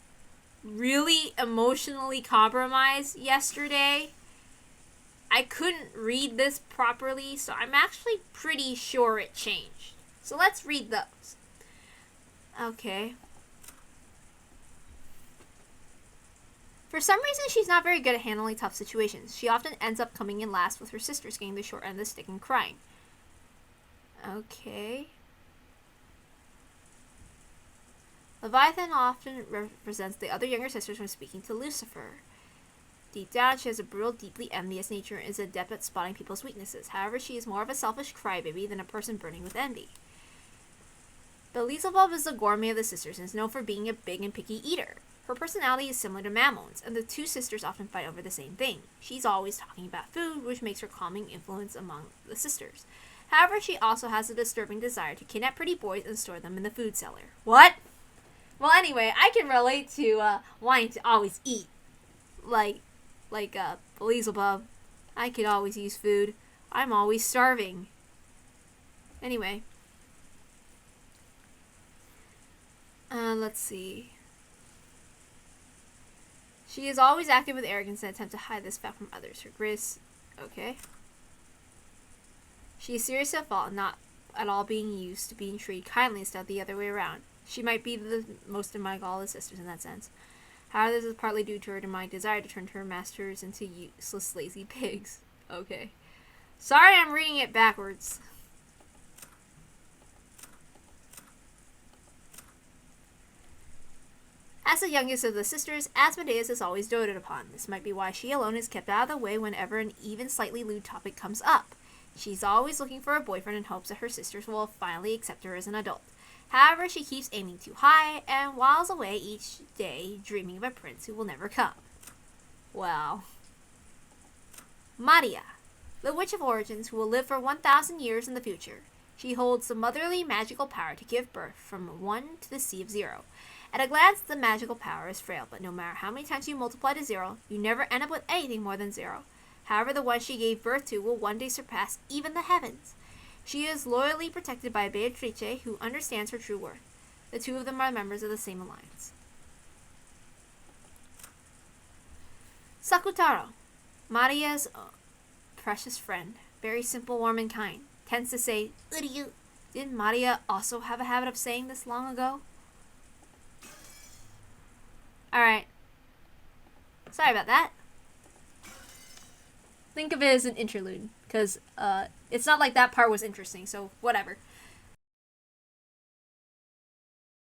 really emotionally compromised yesterday. I couldn't read this properly, so I'm actually pretty sure it changed. So let's read those. Okay. For some reason, she's not very good at handling tough situations. She often ends up coming in last, with her sisters getting the short end of the stick and crying. Okay. Leviathan often represents the other younger sisters when speaking to Lucifer. Deep down, she has a brutal, deeply envious nature and is adept at spotting people's weaknesses. However, she is more of a selfish crybaby than a person burning with envy. Beelzebub is the gourmet of the sisters and is known for being a big and picky eater. Her personality is similar to Mammon's, and the two sisters often fight over the same thing. She's always talking about food, which makes her calming influence among the sisters. However, she also has a disturbing desire to kidnap pretty boys and store them in the food cellar. What? Well, anyway, I can relate to wanting to always eat. Like Beelzebub. I could always use food. I'm always starving. Anyway. Let's see. She is always active with arrogance and attempt to hide this fact from others. Her grit. Okay. She is serious at fault and not at all being used to being treated kindly instead of the other way around. She might be the most demonic of all the sisters in that sense. However, this is partly due to her demonic desire to turn her masters into useless, lazy pigs. Okay. Sorry, I'm reading it backwards. As the youngest of the sisters, Asmodeus is always doted upon. This might be why she alone is kept out of the way whenever an even slightly lewd topic comes up. She's always looking for a boyfriend in hopes that her sisters will finally accept her as an adult. However, she keeps aiming too high and whiles away each day dreaming of a prince who will never come. Well. Maria, the Witch of Origins who will live for 1,000 years in the future. She holds the motherly magical power to give birth from 1 to the sea of 0. At a glance, the magical power is frail, but no matter how many times you multiply to 0, you never end up with anything more than 0. However, the one she gave birth to will one day surpass even the heavens. She is loyally protected by Beatrice, who understands her true worth. The two of them are members of the same alliance. Sakutaro, Maria's precious friend, very simple, warm, and kind, tends to say, "Uryu." Didn't Maria also have a habit of saying this long ago? Alright. Sorry about that. think of it as an interlude, because it's not like that part was interesting, so whatever.